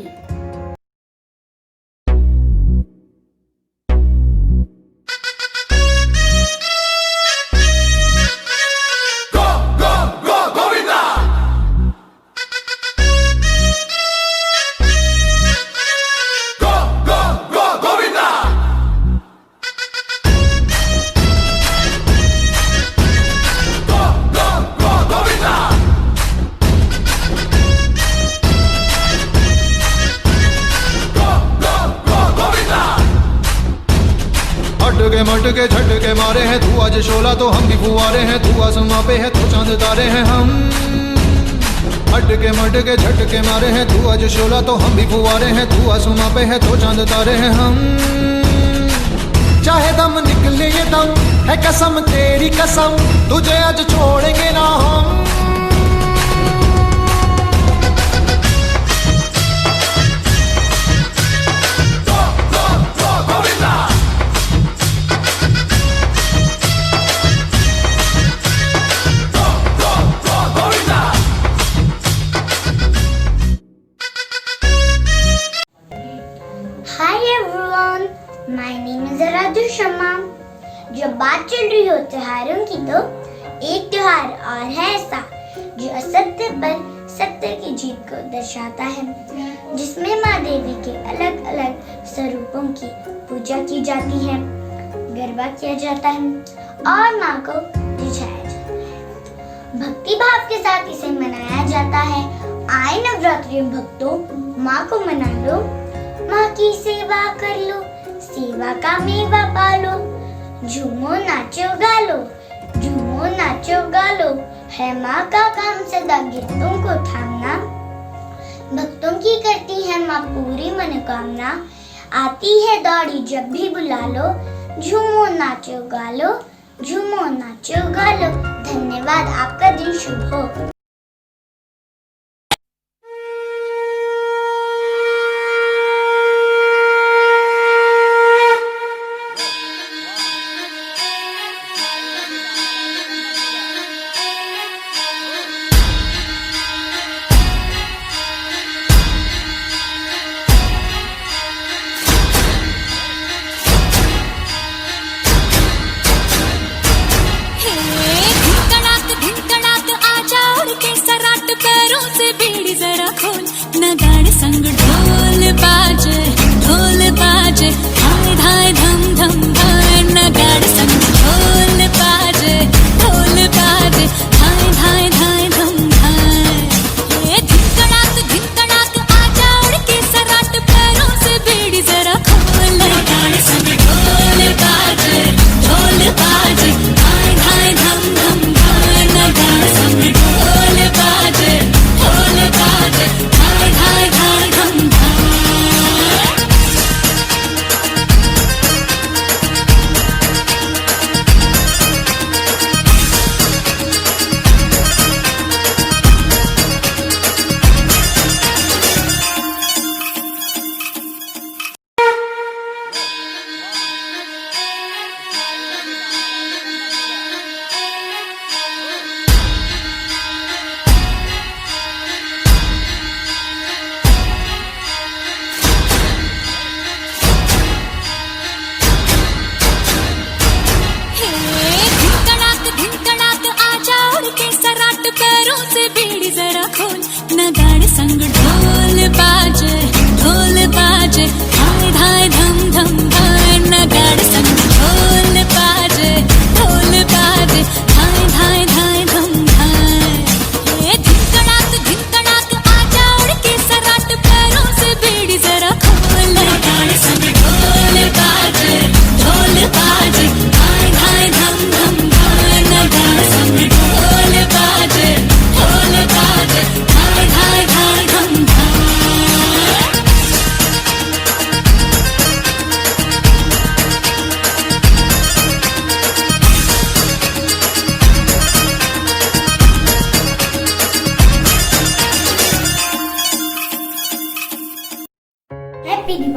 मटके झटके मारे हैं तू आज शोला तो हम भी फुआरे हैं, तू आसमां पे है तो चांद तारे हैं हम। मटके झटके मारे हैं तू आज शोला तो हम भी फुआरे हैं, तू आसमां पे है तो चांद तारे हैं हम। चाहे दम निकले ये दम है कसम तेरी कसम, तुझे आज छोड़ेंगे ना हम। My name is Radhu Sharma। जब बात चल रही हो त्योहारों की तो एक त्योहार और है ऐसा जो असत्य पर सत्य की जीत को दर्शाता है, जिसमें माँ देवी के अलग अलग स्वरूपों की पूजा की जाती है, गरबा किया जाता है और माँ को रिझाया जाता है। भक्ति भाव के साथ इसे मनाया जाता है। आए नवरात्रि में भक्तों, माँ को मना लो, माँ की सेवा कर लो, सेवा का मेवा पालो, झूमो नाचो गालो, झूमो नाचो गालो, है माँ का काम सदा गिरतों को थामना। भक्तों की करती है माँ पूरी मनोकामना, आती है दौड़ी जब भी बुला लो, झूमो नाचो गालो, झूमो नाचो गालो। धन्यवाद, आपका दिन शुभ हो।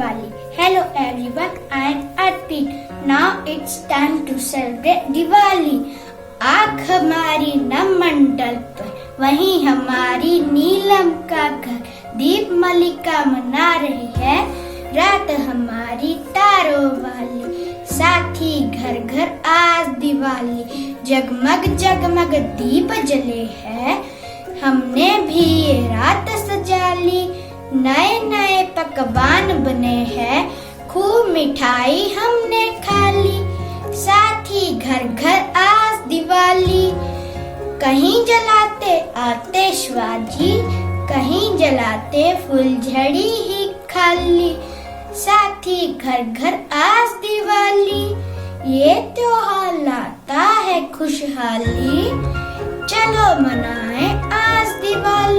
Diwali. Hello everyone, I am Arpit. Now it's time to celebrate Diwali. आँख हमारी नम मंडल पर, वहीं हमारी नीलम का घर, दीप मलिका मना रही है, रात हमारी तारों वाली, साथी घर घर आज दिवाली, जगमग जगमग दीप जले हैं, हमने भी ये रात सजा ली, नए नए पकवान बने हैं, खूब मिठाई हमने खा ली, साथी घर घर आज दिवाली, कहीं जलाते आतिशबाजी, कहीं जलाते फुलझड़ी ही खाली, साथी घर घर आज दिवाली, ये त्योहार लाता है खुशहाली, चलो मनाएं आज दिवाली।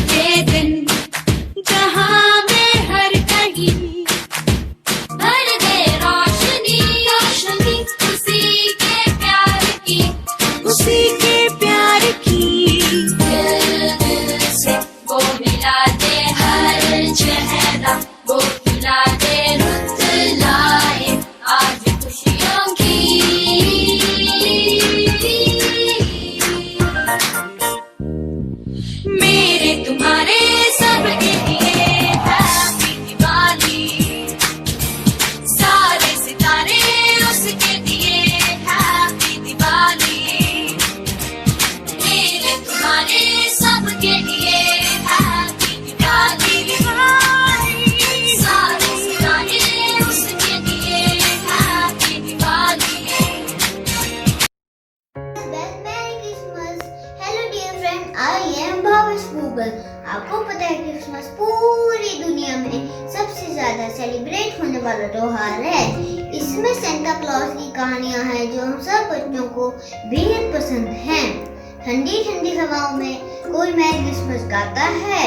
ये दिन जहां में हर कहीं भर दे रोशनी रोशनी, उसी के प्यार की, उसी के प्यार की, दिल दिल से वो मिला दे हर चेहरा, वो खिला दे रुत लाए आज खुशियों की। मेरे तुम्हारे सबके लिए हैप्पी दिवाली, सारे सितारे उसके लिए हैप्पी दिवाली, मेरे तुम्हारे सबके लिए हैप्पी दिवाली, सारे सितारे उसके लिए happy Diwali. Merry Christmas. Hello dear friend, I am Bhavesh Google. आपको पता है क्रिसमस पूरी दुनिया में सबसे ज्यादा सेलिब्रेट होने वाला त्योहार है। इसमें सेंटा क्लॉज की कहानियां हैं जो हम सब बच्चों को बेहद पसंद हैं। ठंडी ठंडी हवाओं में कोई मैरी क्रिसमस गाता है।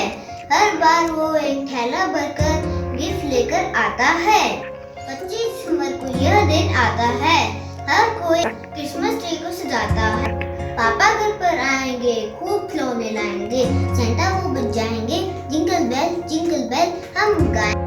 हर बार वो एक थैला भरकर गिफ्ट लेकर आता है। 25 दिसंबर को यह दिन आता है। हर कोई क्रिसमस ट्री को सजाता है। पापा घर पर आएंगे, खूब खिलौने लाएंगे, सेंटा वो बजाएंगे, जिंगल बेल हम गाएंगे।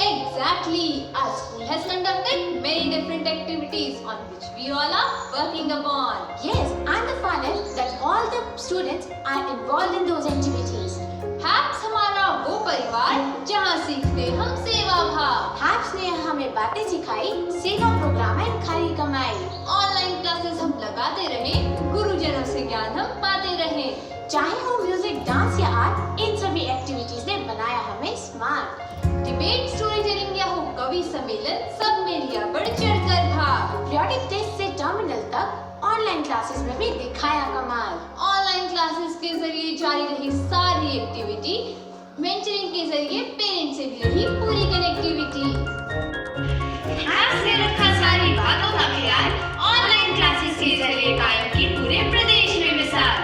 Exactly. Our school has conducted many different activities on which we all are working upon. Yes, and the fun is that all the students are involved in those activities. Perhaps हमारा वो परिवार जहाँ सीखते हम सेवा भाव। हैप्स ने हमें बातें सिखाई, सेवा प्रोग्राम एंड खाई कमाई। ऑनलाइन क्लासेस हम लगाते रहे, गुरुजनों से ज्ञान हम पाते रहे। चाहे हो म्यूजिक, डांस या आर्ट, इन सभी एक्टिविटीज ने बनाया हमें स्मार्ट। डिबेट, स्टोरी टेलिंग या हो कवि सम्मेलन, सब में लिया बढ़ चढ़ कर भाग। पीरियोडिक टेस्ट से टर्मिनल तक ऑनलाइन क्लासेस में भी दिखाया कमाल। ऑनलाइन क्लासेस के जरिए जारी रही सारी एक्टिविटी, मेंटरिंग के जरिए पेरेंट्स से भी रही पूरी कनेक्टिविटी। हैप्स ने रखा सारी बातों का ख्याल, ऑनलाइन क्लासेस के जरिए कायम की पूरे प्रदेश में मिसाल।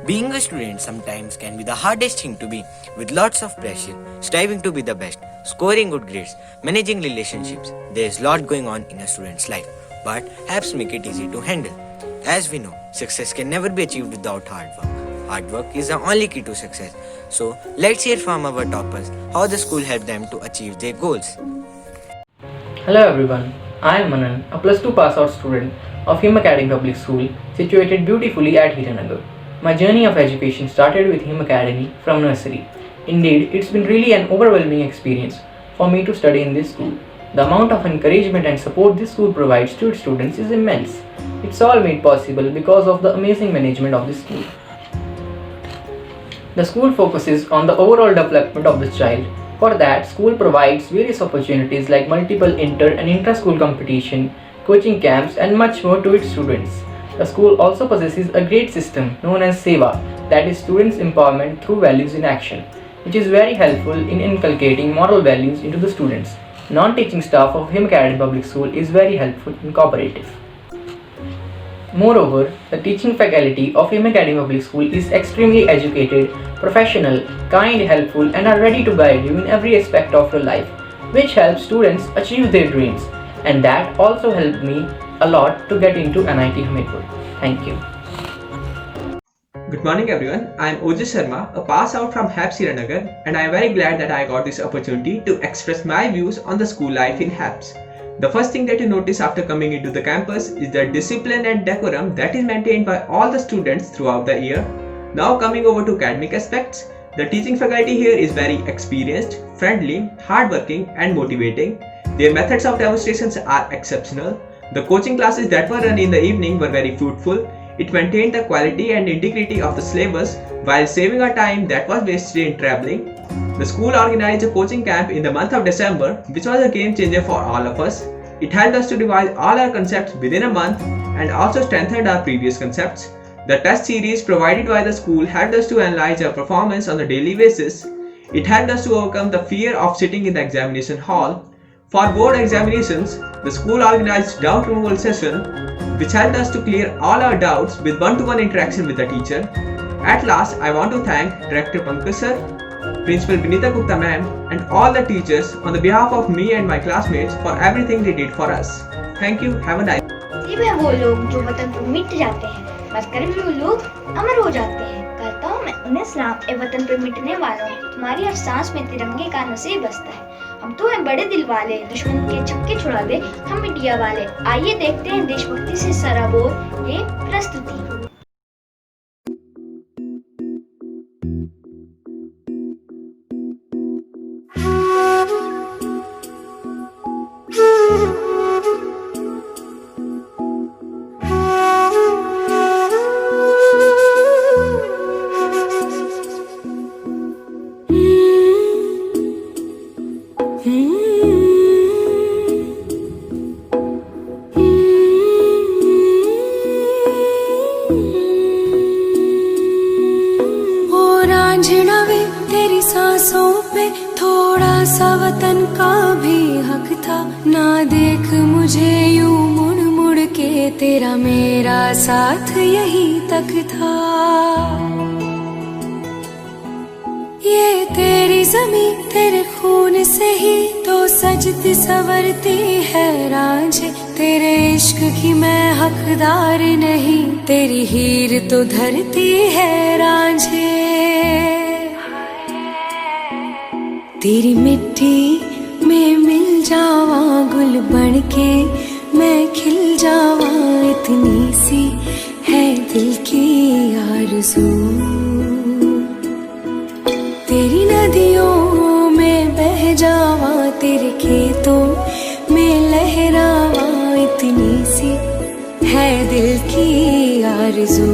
Being a student sometimes can be the hardest thing to be, with lots of pressure, striving to be the best, scoring good grades, managing relationships. There is a lot going on in a student's life, but HAPS make it easy to handle. As we know, success can never be achieved without hard work. Hard work is the only key to success. So, let's hear from our toppers how the school helped them to achieve their goals. Hello everyone, I am Manan, a plus 2 pass out student of Him Academy Public School situated beautifully at Hiranagar. My journey of education started with Him Academy from nursery. Indeed, it's been really an overwhelming experience for me to study in this school. The amount of encouragement and support this school provides to its students is immense. It's all made possible because of the amazing management of this school. The school focuses on the overall development of the child. For that, school provides various opportunities like multiple inter and intra-school competition, coaching camps and much more to its students. The school also possesses a great system known as SEVA, that is Students Empowerment through Values in Action, which is very helpful in inculcating moral values into the students. Non-teaching staff of Him Academy Public School is very helpful and cooperative. Moreover, the teaching faculty of Him Academy Public School is extremely educated, professional, kind, helpful and are ready to guide you in every aspect of your life, which helps students achieve their dreams. And that also helped me a lot to get into NIT Hamirpur. Thank you. Good morning everyone, I am Ojis Sharma, a pass out from HAPS Hiranagar, and I am very glad that I got this opportunity to express my views on the school life in HAPS. The first thing that you notice after coming into the campus is the discipline and decorum that is maintained by all the students throughout the year. Now coming over to academic aspects, the teaching faculty here is very experienced, friendly, hardworking and motivating. Their methods of demonstrations are exceptional. The coaching classes that were run in the evening were very fruitful. It maintained the quality and integrity of the syllabus while saving our time that was wasted in traveling. The school organized a coaching camp in the month of December, which was a game changer for all of us. It helped us to revise all our concepts within a month and also strengthened our previous concepts. The test series provided by the school helped us to analyze our performance on a daily basis. It helped us to overcome the fear of sitting in the examination hall. For board examinations, the school organized doubt removal session, which helped us to clear all our doubts with one-to-one interaction with the teacher. At last, I want to thank Director Pankaj sir, Principal Vinita Gupta ma'am, and all the teachers on the behalf of me and my classmates for everything they did for us. Thank you. Have a nice day. ये वे वो लोग जो वतन पर मिट जाते हैं, मरकर भी वो लोग अमर हो जाते हैं। कहता हूँ मैं उन्हें सलाम, ए वतन पर मिटने वालों, तुम्हारी हर सांस में तिरंगे का नसीब बसता है। हम तो हैं बड़े दिल वाले, दुश्मन के छक्के छुड़ा दे हम इंडिया वाले। आइए देखते हैं देशभक्ति से सराबोर ये प्रस्तुति। तेरी सांसों पे थोड़ा सा वतन का भी हक था। ना देख मुझे यूं मुड़ मुड़ के, तेरा मेरा साथ यही तक था। ये तेरी ज़मीं तेरे खून से ही तो सजती संवरती है रांझे। तेरे इश्क की मैं हकदार नहीं, तेरी हीर तो धरती है रांझे। तेरी मिट्टी में मिल जावा गुल बन के, मैं खिल जावा, इतनी सी है दिल की आरज़ू। तेरी नदियों में बह जावा, तेरे खेतों में लहरावा, इतनी सी है दिल की आरज़ू।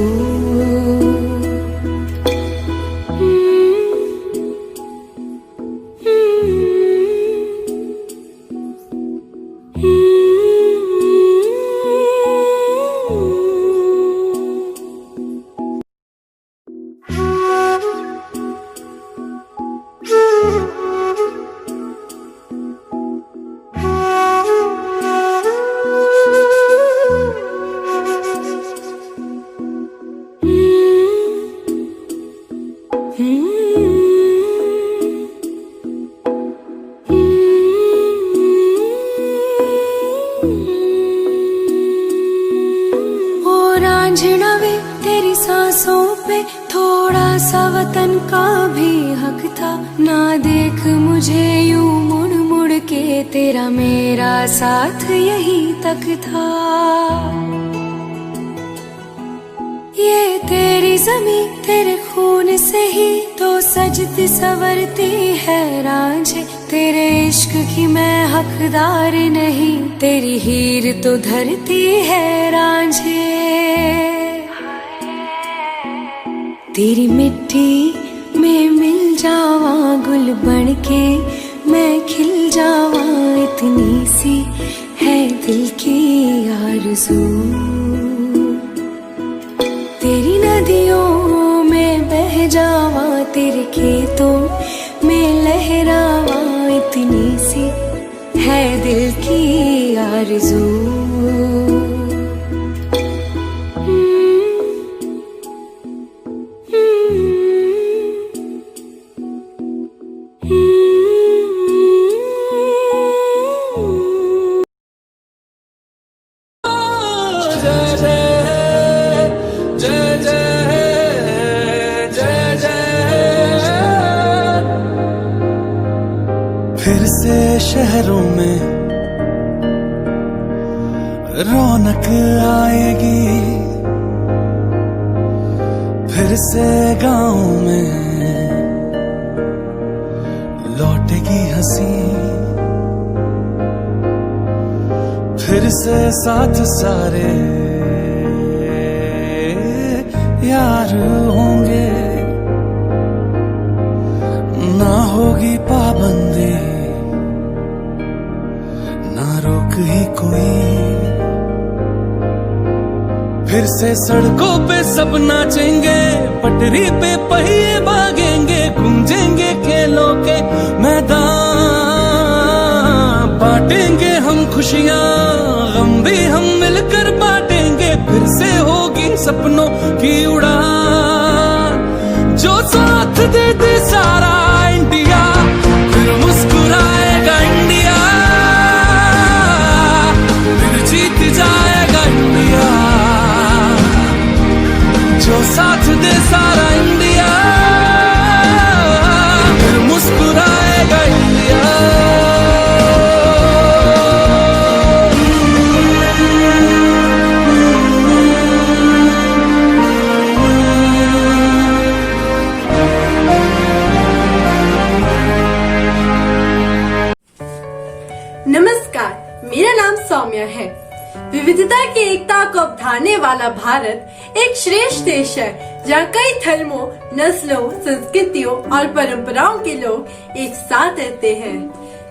तेरी सांसों पे थोड़ा सा वतन का भी हक था। ना देख मुझे यूं मुड़ मुड़ के, तेरा मेरा साथ यही तक था। ये तेरी ज़मीं तेरे खून से ही तो सजती संवरती है रांझे। तेरे इश्क की मैं हकदार नहीं, तेरी हीर तो धरती है रांझे। तेरी मिट्टी में मिल जावा गुल बन के, मैं खिल जावा, इतनी सी है दिल की आरज़ू। तेरी नदियों में बह जावा, तेरे खेतों में लहरावा, इतनी सी है दिल की आरज़ू। फिर से शहरों में रौनक आएगी, फिर से गाँव में लौटेगी हंसी, फिर से साथ सारे यार होंगे, ना होगा सड़कों पे सब नाचेंगे, पटरी पे पहिए भागेंगे, गूंजेंगे खेलों के मैदान। बांटेंगे हम खुशियाँ, गम भी हम मिलकर बांटेंगे, फिर से होगी सपनों की उड़ान। जो साथ दे दे सारा इंडिया, फिर मुस्कुराएगा इंडिया, फिर जीत जाएगा इंडिया। जो साथ दे सारा इंडिया, फिर मुस्कुराएगा इंडिया। नमस्कार, मेरा नाम सौम्या है। विविधता की एकता को अपनाने वाला भारत एक श्रेष्ठ देश है, जहाँ कई धर्मों, नस्लों, संस्कृतियों और परंपराओं के लोग एक साथ रहते हैं,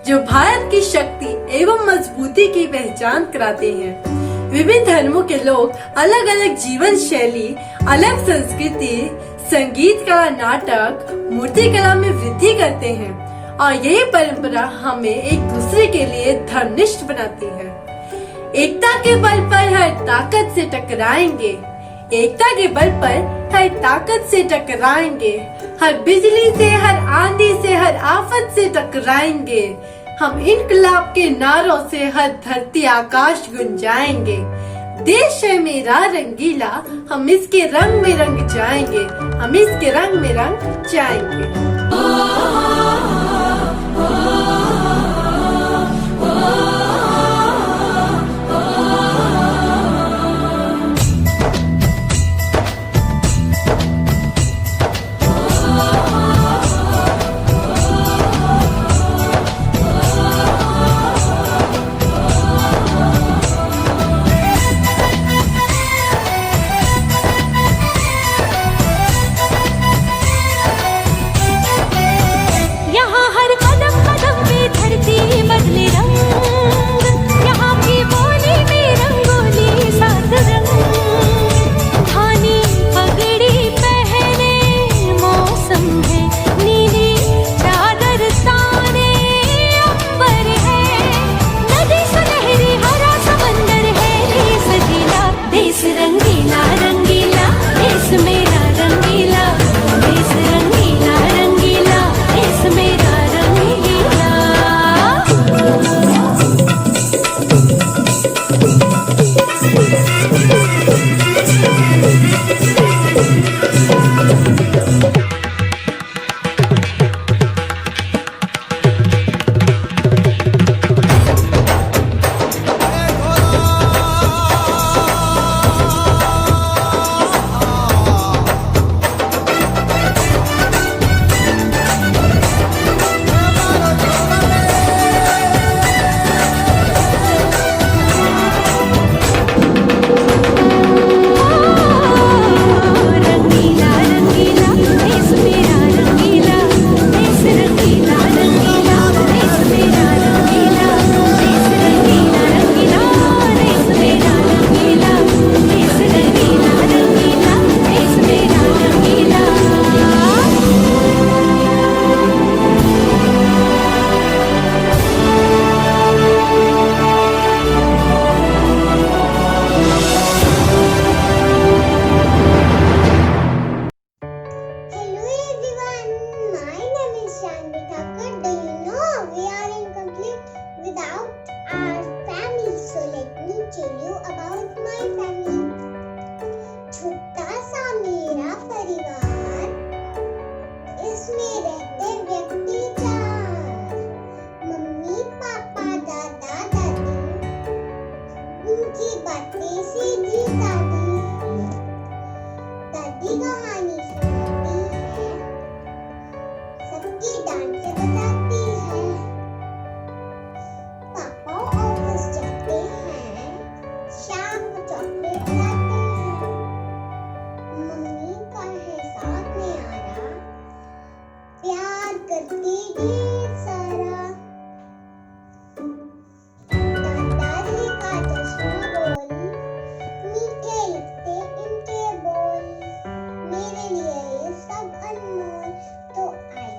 जो भारत की शक्ति एवं मजबूती की पहचान कराते हैं। विभिन्न धर्मों के लोग अलग अलग जीवन शैली, अलग संस्कृति, संगीत कला, नाटक, मूर्ति कला में वृद्धि करते हैं और यही परंपरा हमें एक दूसरे के लिए धर्मनिष्ठ बनाती है। एकता के बल पर हर ताकत से टकराएंगे, एकता के बल पर हर ताकत से टकराएंगे, हर बिजली से, हर आंधी से, हर आफत से टकराएंगे। हम इनकलाब के नारों से हर धरती आकाश गुंजाएंगे। देश है मेरा रंगीला, हम इसके रंग में रंग जाएंगे, हम इसके रंग में रंग जाएंगे।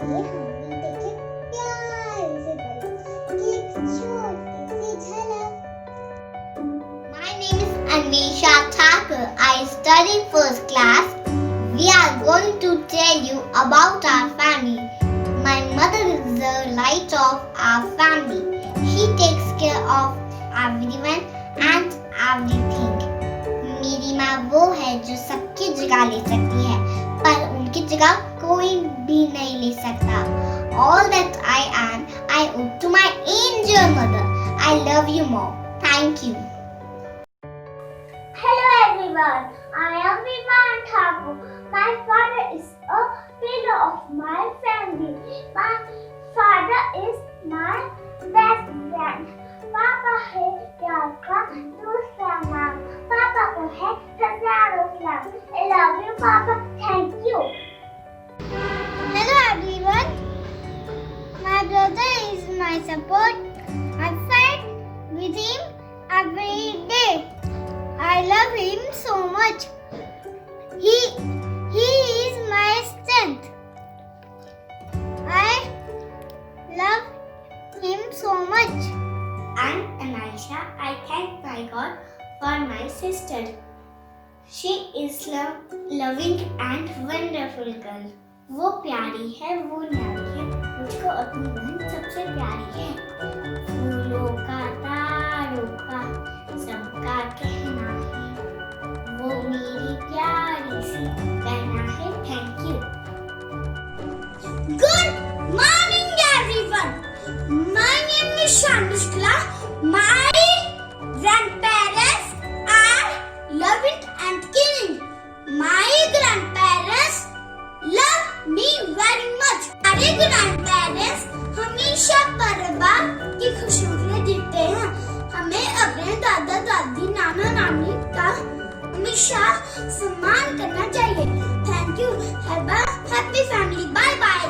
आइए हम लोग देखें प्यार से भरी एक छोटी सी झलक। My name is Anisha Thakur. I study first class. We are going to tell you about our family. My mother is the light of our family. She takes care of everyone and everything. मेरी माँ वो है जो सबकी जगह ले सकती है, पर उनकी जगह कोई भी नहीं ले सकता. All that I am, I owe to my angel mother. I love you, Mom. Thank you. Hello everyone. I am Vivan Thakur. My father is a pillar of my family. My father is my best friend. पापा है प्यार का दूसरा नाम. पापा को है हजारों सलाम. I love you, Papa. Thank you. Hello everyone. My brother is my support. I fight with him every day. I love him so much. He is my strength. I love him so much. I'm Anisha. I thank my God for my sister. She is loving and wonderful girl. वो प्यारी है, वो न्यारी है, मुझको अपनी बहन सबसे प्यारी है. फूलों का तारों का सबका कहना है, वो मेरी प्यारी सी बहना है. Thank you. Good morning everyone. My name is Shandushkala. My grandparents are loving and caring. My grandparents love me very much. हमारे grandparents हमेशा परिवार की खुशियाँ देते हैं. हमें अपने दादा दादी नाना नानी का हमेशा सम्मान करना चाहिए. Thank you. Have a happy family. Bye bye.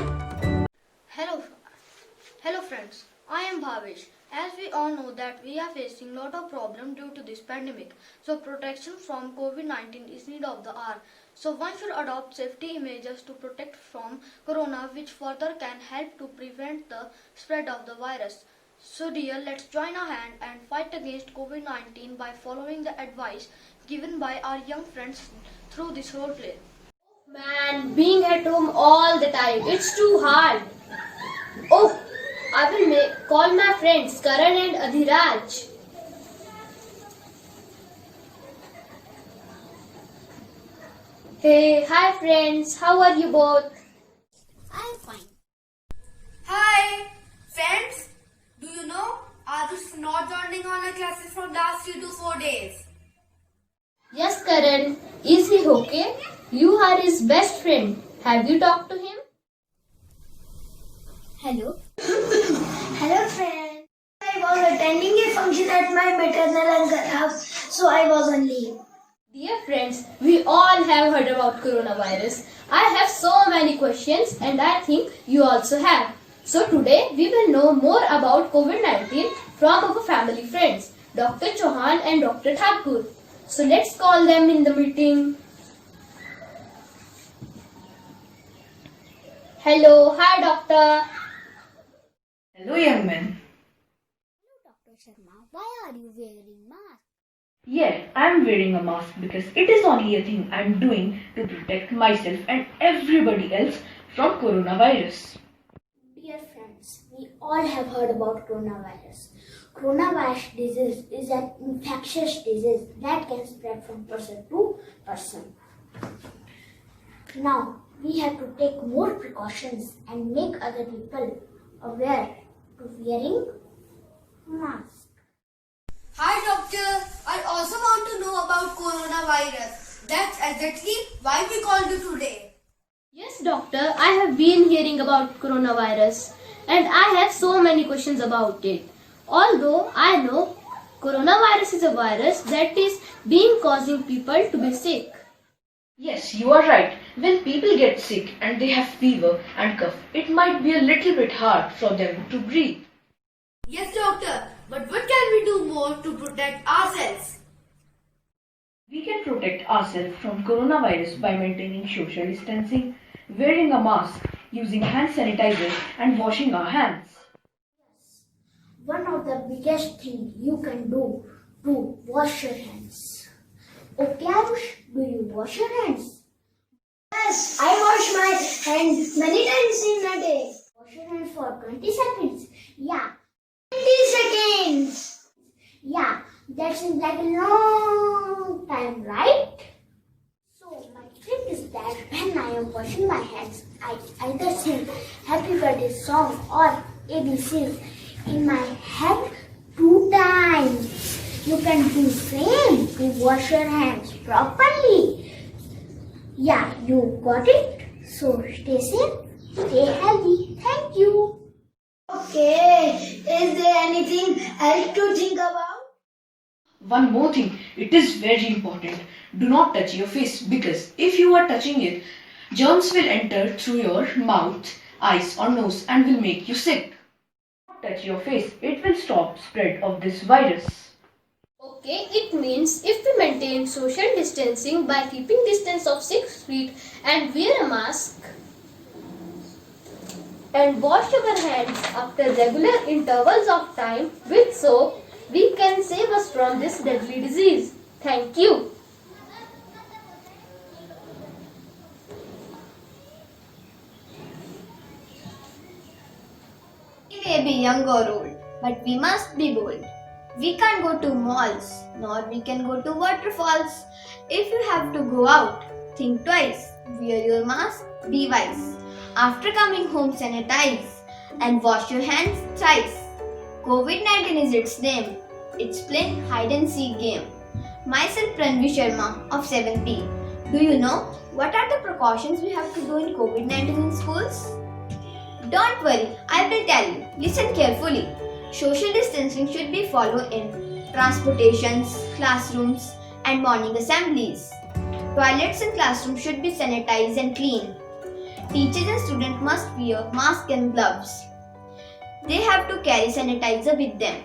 Hello friends, I am Bhavesh. As we all know that we are facing lot of problems due to this pandemic. So protection from COVID-19 is need of the hour. So one should adopt safety measures to protect from corona, which further can help to prevent the spread of the virus. So dear, let's join our hand and fight against COVID-19 by following the advice given by our young friends through this role play. Man, being at home all the time, it's too hard. Oh, I will call my friends Karan and Adhiraj. Hey, hi friends, how are you both? I'm fine. Hi, friends. Do you know Arush is not joining online classes from last 3 to 4 days? Yes, Karan, is he okay? You are his best friend. Have you talked to him? Hello. Hello friend. I was attending a function at my maternal uncle house, so I was on leave. Dear friends, we all have heard about coronavirus. I have so many questions and I think you also have. So today we will know more about COVID-19 from our family friends, Dr. Chauhan and Dr. Thakur. So let's call them in the meeting. Hello, hi doctor. Hello young man. Dr. Sharma, why are you wearing mask? Yes, I am wearing a mask because it is only a thing I am doing to protect myself and everybody else from coronavirus. Dear friends, we all have heard about coronavirus. Coronavirus disease is an infectious disease that can spread from person to person. Now, we have to take more precautions and make other people aware to wearing mask. Hi doctor, I also want to know about coronavirus. That's exactly why we called you today. Yes doctor, I have been hearing about coronavirus and I have so many questions about it. Although I know coronavirus is a virus that is being causing people to be sick. Yes, you are right. When people get sick and they have fever and cough, it might be a little bit hard for them to breathe. Yes doctor, but what can we do more to protect ourselves? We can protect ourselves from coronavirus by maintaining social distancing, wearing a mask, using hand sanitizer and washing our hands. One of the biggest thing you can do to wash your hands. Okay, Arush, do you wash your hands? Yes, I wash my hands many times in a day. Wash your hands for 20 seconds. Yeah, 20 seconds. Yeah, that seems like a long time, right? So my trick is that when I am washing my hands, I either sing Happy Birthday song or ABC in my head 2 times. You can do same to wash your hands properly. Yeah, you got it. So stay safe, stay healthy. Thank you. Okay, is there anything else to think about? One more thing, it is very important. Do not touch your face because if you are touching it, germs will enter through your mouth, eyes or nose and will make you sick. Touch your face, it will stop spread of this virus. Okay, it means if we maintain social distancing by keeping distance of 6 feet and wear a mask and wash our hands after regular intervals of time with soap, we can save us from this deadly disease. Thank you. We may be young or old, but we must be bold. We can't go to malls, nor we can go to waterfalls. If you have to go out, think twice. Wear your mask, be wise. After coming home, sanitize and wash your hands thrice. COVID-19 is its name. It's playing hide and seek game. Myself Pranvi Sharma of 7th. Do you know what are the precautions we have to do in COVID-19 in schools? Don't worry, I will tell you. Listen carefully. Social distancing should be followed in transportations, classrooms and morning assemblies. Toilets and classrooms should be sanitized and clean. Teachers and students must wear masks and gloves. They have to carry sanitizer with them.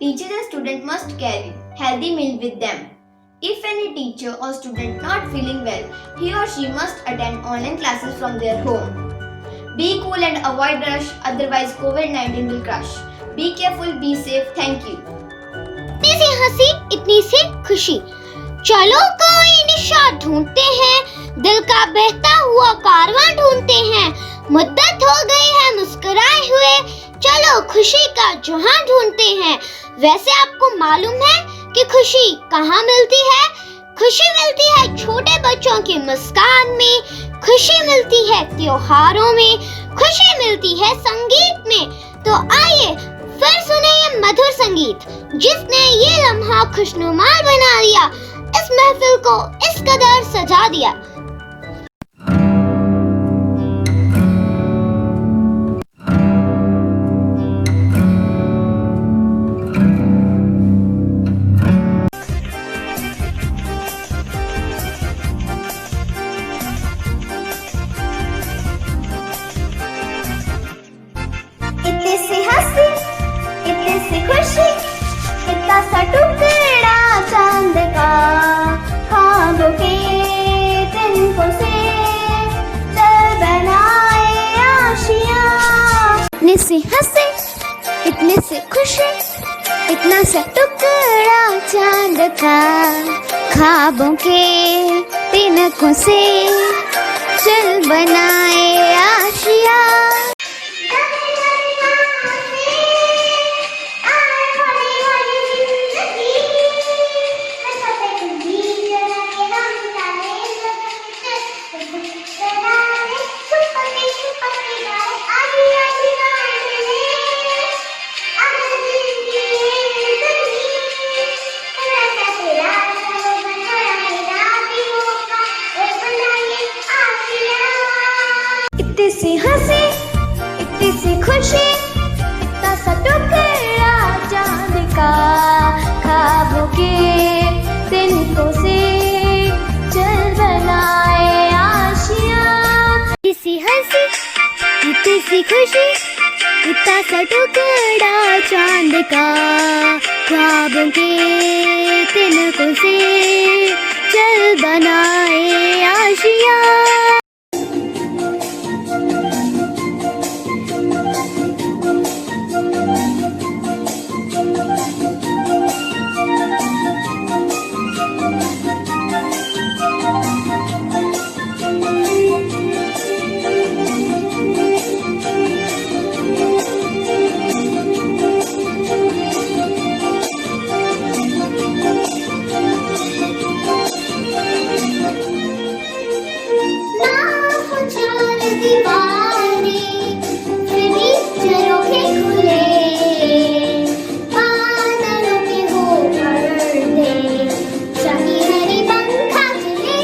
Teachers and students must carry healthy meal with them. If any teacher or student not feeling well, he or she must attend online classes from their home. Be cool and avoid rush, otherwise COVID-19 will crush. Be careful, be safe, thank you. इतनी सी हंसी, इतनी सी खुशी, चलो कोई निशान ढूंढते हैं, दिल का बहता हुआ कारवां ढूंढते हैं, मुद्दत हो गई है मुस्कुराए हुए, चलो खुशी का जहां ढूंढते हैं। वैसे आपको मालूम है कि खुशी कहाँ मिलती है? खुशी मिलती है छोटे बच्चों की मुस्कान में, खुशी मिलती है त्योहारों में, खुशी मिलती है संगीत में। तो आइए फिर सुने ये मधुर संगीत जिसने ये लम्हा खुशनुमा बना दिया, इस महफिल को इस कदर सजा दिया। इतनी सी हंसी, इतनी सी खुशी, इतना सा टुकड़ा चांद का, ख्वाबों के तिनकों से चल बनाए आशियाँ। इतनी सी हंसी, इतनी सी खुशी, इतना सा टुकड़ा चांद का, ख्वाबों के तिनकों से चल बनाए आशियाँ। इतनी सी हंसी, इतनी सी खुशी, इतना सा टुकड़ा चांद का, ख्वाबों के तिनकों से चल बनाए आशियाँ। इतनी सी हंसी, इतनी सी खुशी, इतना सा टुकड़ा चांद का, ख्वाबों के तिनकों से चल बनाए आशियाँ। भारी, फिर भी झरोखे खुले, बादलों के हो पर्दे, चाहे हरी पंखा चले।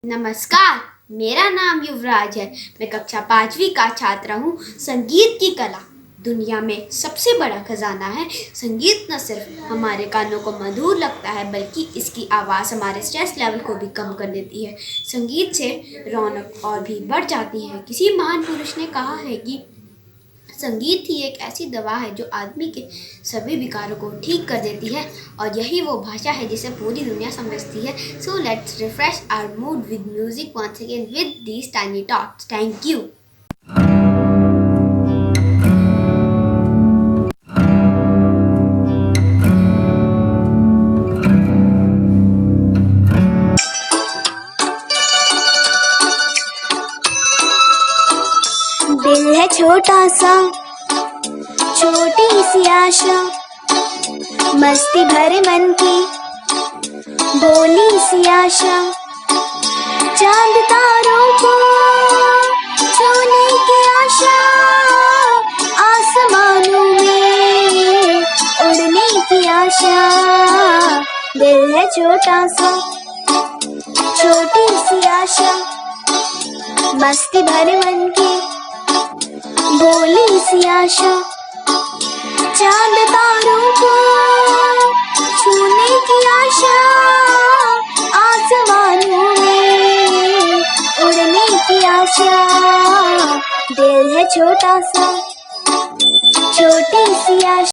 नमस्कार, मेरा नाम युवराज है। मैं कक्षा 5वीं का छात्र हूँ। संगीत की कला दुनिया में सबसे बड़ा खजाना है। संगीत न सिर्फ हमारे कानों को मधुर लगता है, बल्कि इसकी आवाज़ हमारे स्ट्रेस लेवल को भी कम कर देती है। संगीत से रौनक और भी बढ़ जाती है। किसी महान पुरुष ने कहा है कि संगीत ही एक ऐसी दवा है जो आदमी के सभी विकारों को ठीक कर देती है, और यही वो भाषा है जिसे पूरी दुनिया समझती है। So let's refresh our mood with music once again with these tiny thoughts. Thank you. दिल है छोटा सा, छोटी सी आशा, मस्ती भरे मन की भोली सी आशा, चांद तारों को छूने की आशा, आसमानों में उड़ने की आशा। दिल है छोटा सा, छोटी सी आशा, मस्ती भरे मन की भोली सी आशा, चांद तारों को छूने की आशा, आसमानों में उड़ने की आशा। दिल है छोटा सा, छोटी सी आशा।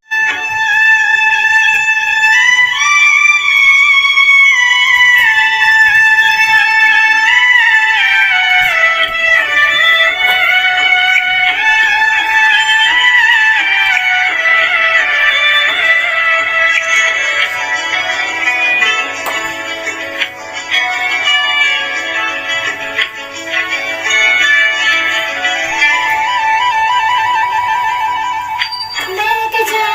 मैं क्या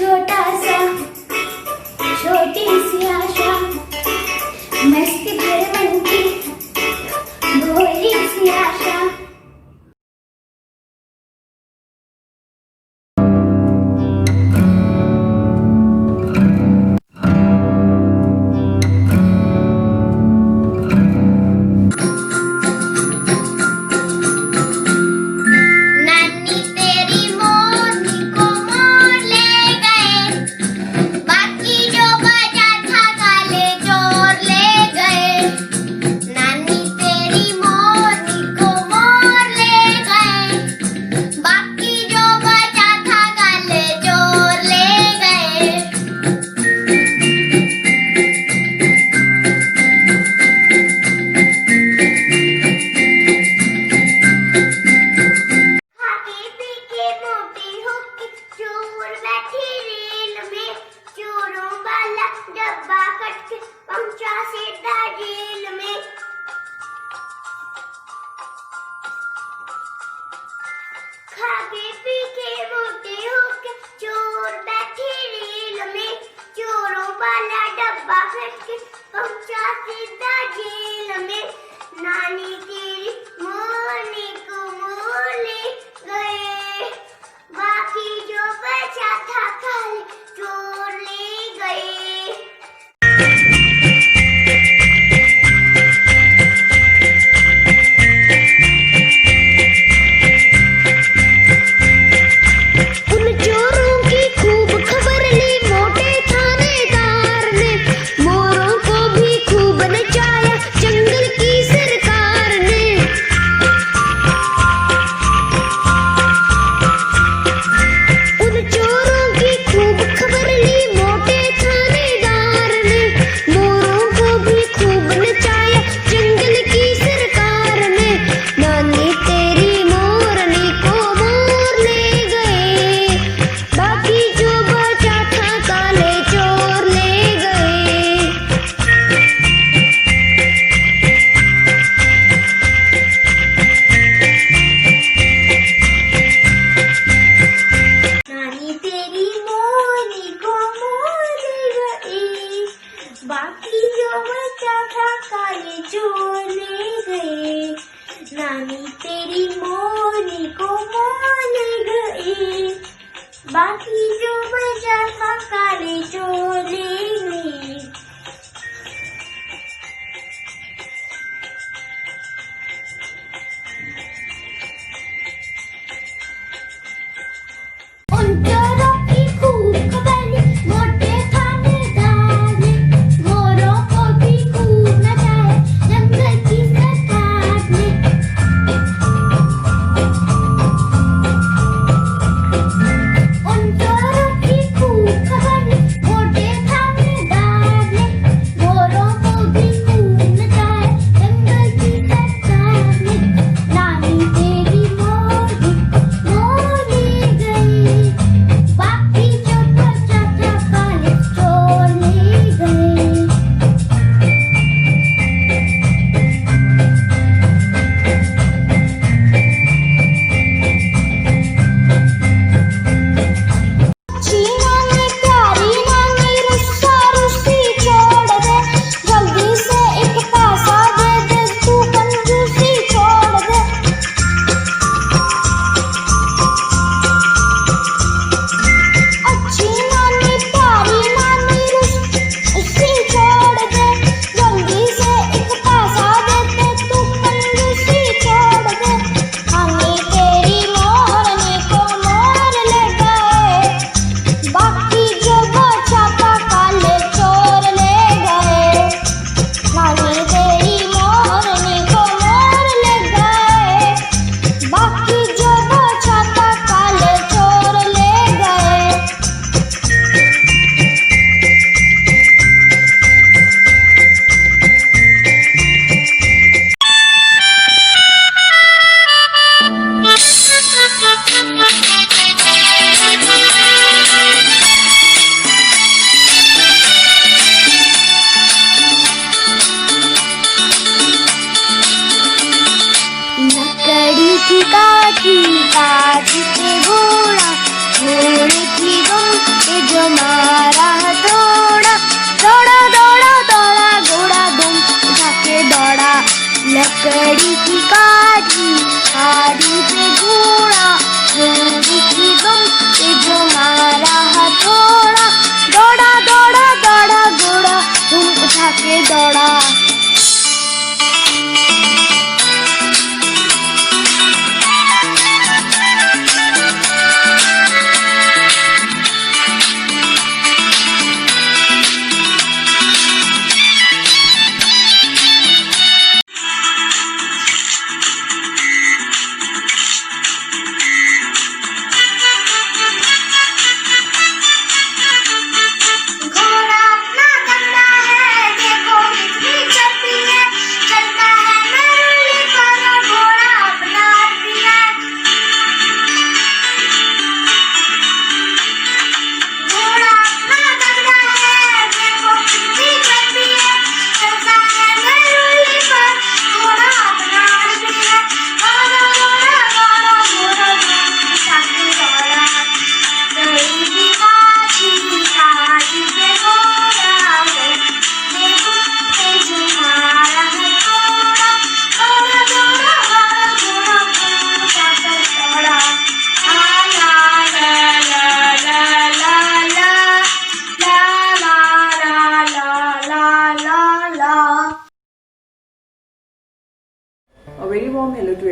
छोटा सा छोटी सी आशा मस्ती भरे मन की भोली सी आशा। नानी तेरी मोरनी को मोर ले गए, बाकी जो बचा था काले चोर ले गए। नानी तेरी मोरनी को मोर ले गए, बाकी जो बचा था काले चोर ले गए। खाके पी के मोटी होके चोर बैठी रेल में, चोरों वाला डब्बा कट के पहुंचा सीधा जेल में। खाके पी के मोटे होके चोर बैठी रेल में, चोरों वाला डब्बा कट के पहुंचा सीधा जेल में। नानी तेरी मोरनी को मोर ले गए, बाकी जो बचा था काले चोर ले गए। उन चोरों की खूब खबर ली मोटे थानेदार ने, मोरों को भी खूब नचाया जंगल की सरकार ने। उन चोरों की खूब खबर ली मोटे थानेदार ने,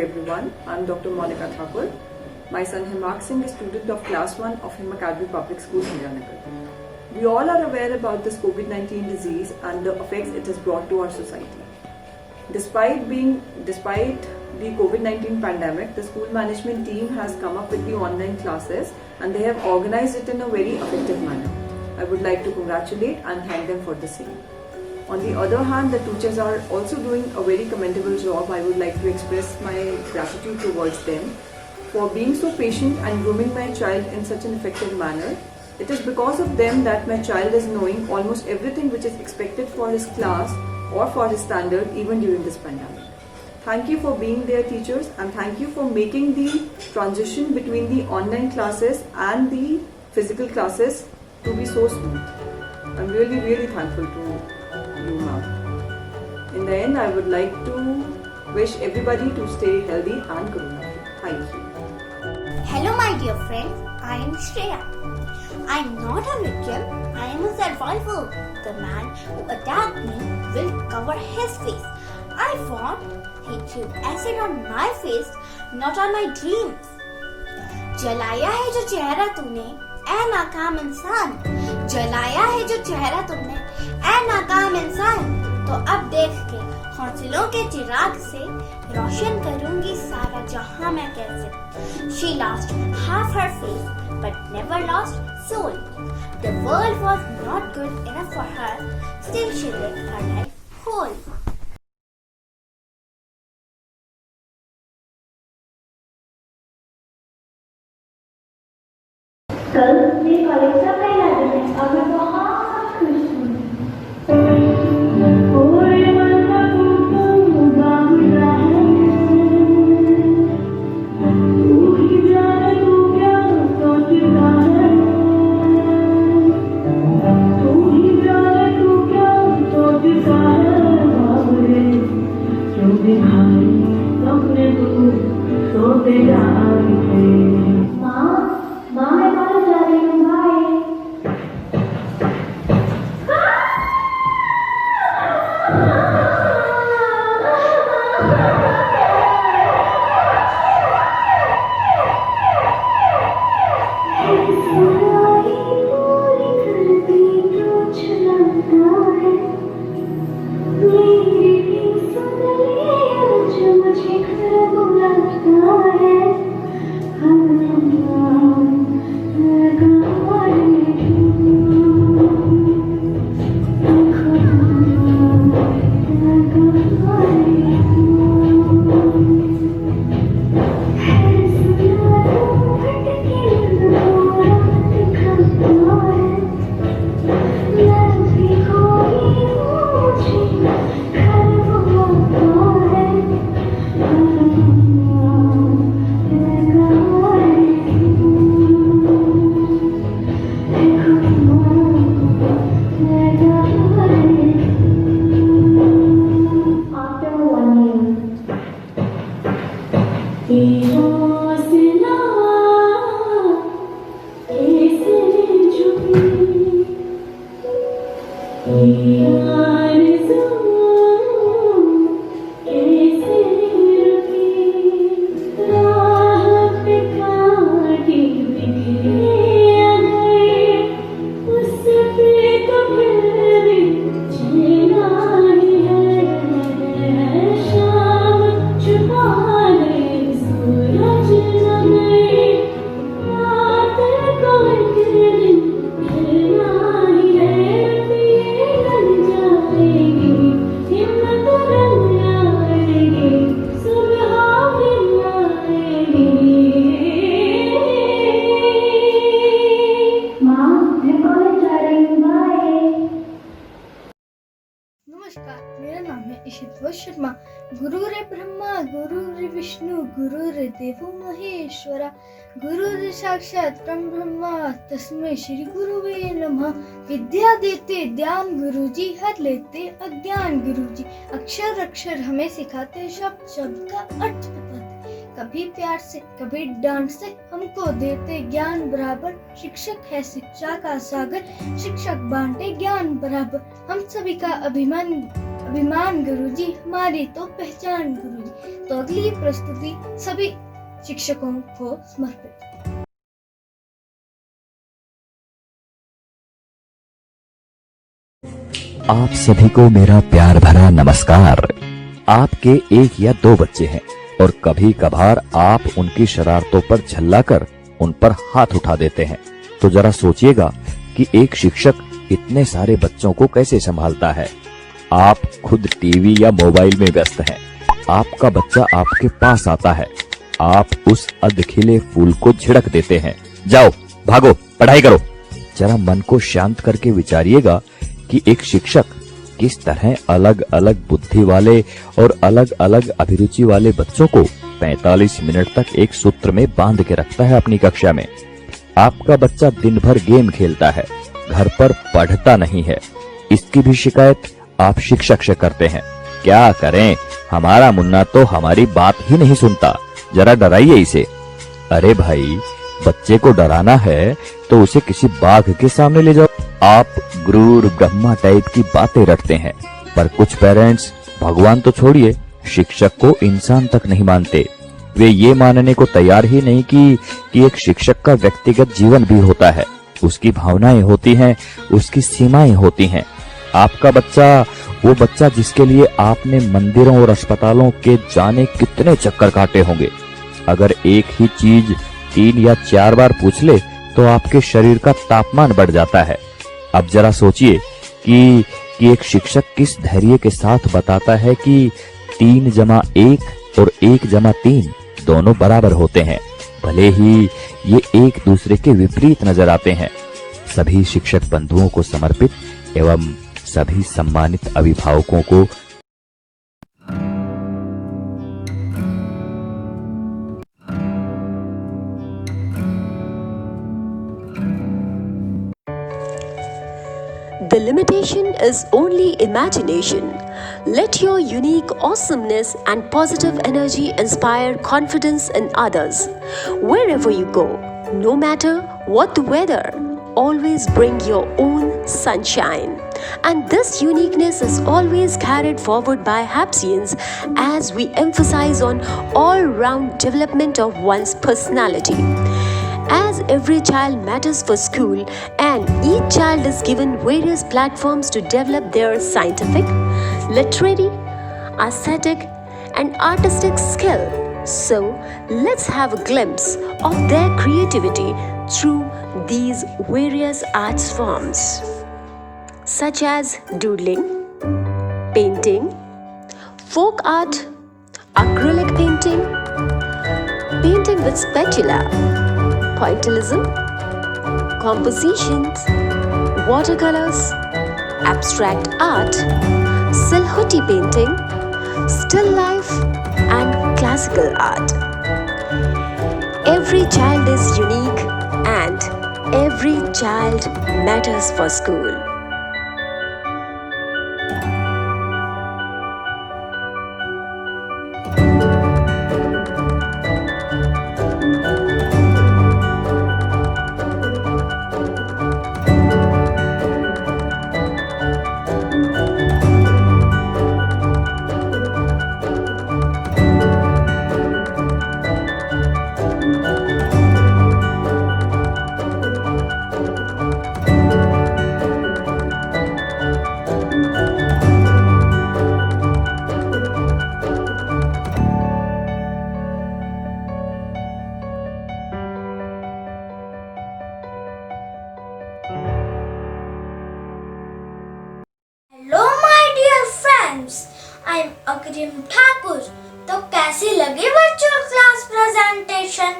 everyone. I'm Dr. Monica Thakur. My son Himak Singh is student of class 1 of Him Academy Public School, Hiranagar. We all are aware about this COVID-19 disease and the effects it has brought to our society. Despite the COVID-19 pandemic, the school management team has come up with the online classes and they have organized it in a very effective manner. I would like to congratulate and thank them for the same. On the other hand, the teachers are also doing a very commendable job. I would like to express my gratitude towards them for being so patient and grooming my child in such an effective manner. It is because of them that my child is knowing almost everything which is expected for his class or for his standard even during this pandemic. Thank you for being there, teachers, and thank you for making the transition between the online classes and the physical classes to be so smooth. I'm really thankful to you, ma'am. In the end, I would like to wish everybody to stay healthy and corona-free. Thank you. Hello my dear friends, I am Shreya. I am not a victim, I am a survivor. The man who attacked me will cover his face. I thought he threw acid on my face, not on my dreams. जलाया है जो चेहरा तूने, ऐ नाकाम इंसान. जलाया है जो चेहरा तुमने, ऐ नाकाम इंसान. तो अब देख के हौसलों के चिराग से रोशन करूंगी सारा जहां मैं कैसे. She lost half her face, but never lost soul. The world was not good enough for her, still she lived her life whole. कल मेरे कॉलेज का पहला दिन है और मैं बहुत खुश हूँ. शर्मा. गुरुर् ब्रह्मा गुरुर् विष्णु गुरुर् देवो महेश्वरा गुरुर् साक्षात परब्रह्म तस्मै श्री गुरुवे नमः. विद्या देते ज्ञान गुरुजी, हर लेते अज्ञान गुरुजी. अक्षर अक्षर हमें सिखाते, शब्द शब्द का अर्थ बताते. कभी प्यार से कभी डांट से हमको देते ज्ञान बराबर. शिक्षक है शिक्षा का सागर, शिक्षक बांटे ज्ञान बराबर. हम सभी का अभिमान गुरुजी, हमारी तो पहचान गुरुजी। तो अगली प्रस्तुति सभी शिक्षकों को समर्पित। आप सभी को मेरा प्यार भरा नमस्कार। आपके एक या दो बच्चे हैं और कभी कभार आप उनकी शरारतों पर झल्लाकर उन पर हाथ उठा देते हैं। तो जरा सोचिएगा कि एक शिक्षक इतने सारे बच्चों को कैसे संभालता है। आप खुद टीवी या मोबाइल में व्यस्त हैं। आपका बच्चा आपके पास आता है, आप उस अधखिले फूल को झिड़क देते हैं। जाओ, भागो, पढ़ाई करो। जरा मन को शांत करके विचारिएगा कि एक शिक्षक किस तरह अलग अलग बुद्धि वाले और अलग अलग अभिरुचि वाले बच्चों को 45 मिनट तक एक सूत्र में बांध के रखता है अपनी कक्षा में। आपका बच्चा दिन भर गेम खेलता है, घर पर पढ़ता नहीं है। इसकी भी शिकायत आप शिक्षक से करते हैं। क्या करें, हमारा मुन्ना तो हमारी बात ही नहीं सुनता, जरा डराइए इसे। अरे भाई, बच्चे को डराना है तो उसे किसी बाघ के सामने ले जाओ। आप गुरूर ब्रह्मा टाइप की बातें रटते हैं, पर कुछ पेरेंट्स भगवान तो छोड़िए, शिक्षक को इंसान तक नहीं मानते। वे ये मानने को तैयार ही नहीं कि एक शिक्षक का व्यक्तिगत जीवन भी होता है, उसकी भावनाएं होती हैं, उसकी सीमाएं होती हैं। आपका बच्चा, वो बच्चा जिसके लिए आपने मंदिरों और अस्पतालों के जाने कितने चक्कर काटे होंगे, अगर एक ही चीज 3 या 4 बार पूछ ले तो आपके शरीर का तापमान बढ़ जाता है। अब जरा सोचिए कि एक शिक्षक किस धैर्य के साथ बताता है कि 3 + 1 और 1 + 3 दोनों बराबर होते हैं, भले ही ये एक दूसरे के विपरीत नजर आते हैं। सभी शिक्षक बंधुओं को समर्पित एवं सभी सम्मानित अभिभावकों को The limitation is only imagination. Let your unique awesomeness and positive energy inspire confidence in others. Wherever you go, no matter what the weather, always bring your own sunshine. And this uniqueness is always carried forward by Hapsians as we emphasize on all-round development of one's personality. As every child matters for school and each child is given various platforms to develop their scientific, literary, aesthetic and artistic skill. So let's have a glimpse of their creativity through these various arts forms such as doodling, painting, folk art, acrylic painting, painting with spatula, pointillism, compositions, watercolors, abstract art, silhouette painting, still life and classical art. Every child is unique and every child matters for school. I'm अग्रिम ठाकुर। तो कैसी लगी virtual class presentation,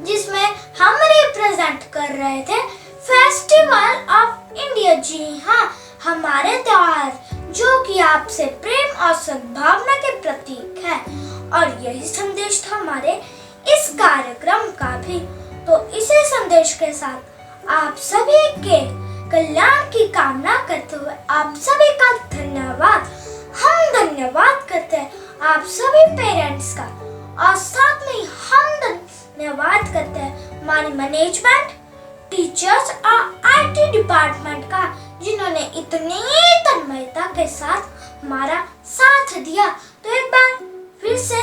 जिसमें हम represent कर रहे थे festival of India. जी हाँ, हमारे त्योहार जो कि आपसे प्रेम और सद्भावना के प्रतीक है, और यही संदेश था हमारे इस कार्यक्रम का भी। तो इसी संदेश के साथ आप सभी के कल्याण की कामना करते हुए आप सभी का धन्यवाद। हम धन्यवाद करते हैं आप सभी पेरेंट्स का, और साथ में हम धन्यवाद करते हैं हमारी मैनेजमेंट, टीचर्स और आईटी डिपार्टमेंट का, जिन्होंने इतनी तन्मयता के साथ हमारा साथ दिया। तो एक बार फिर से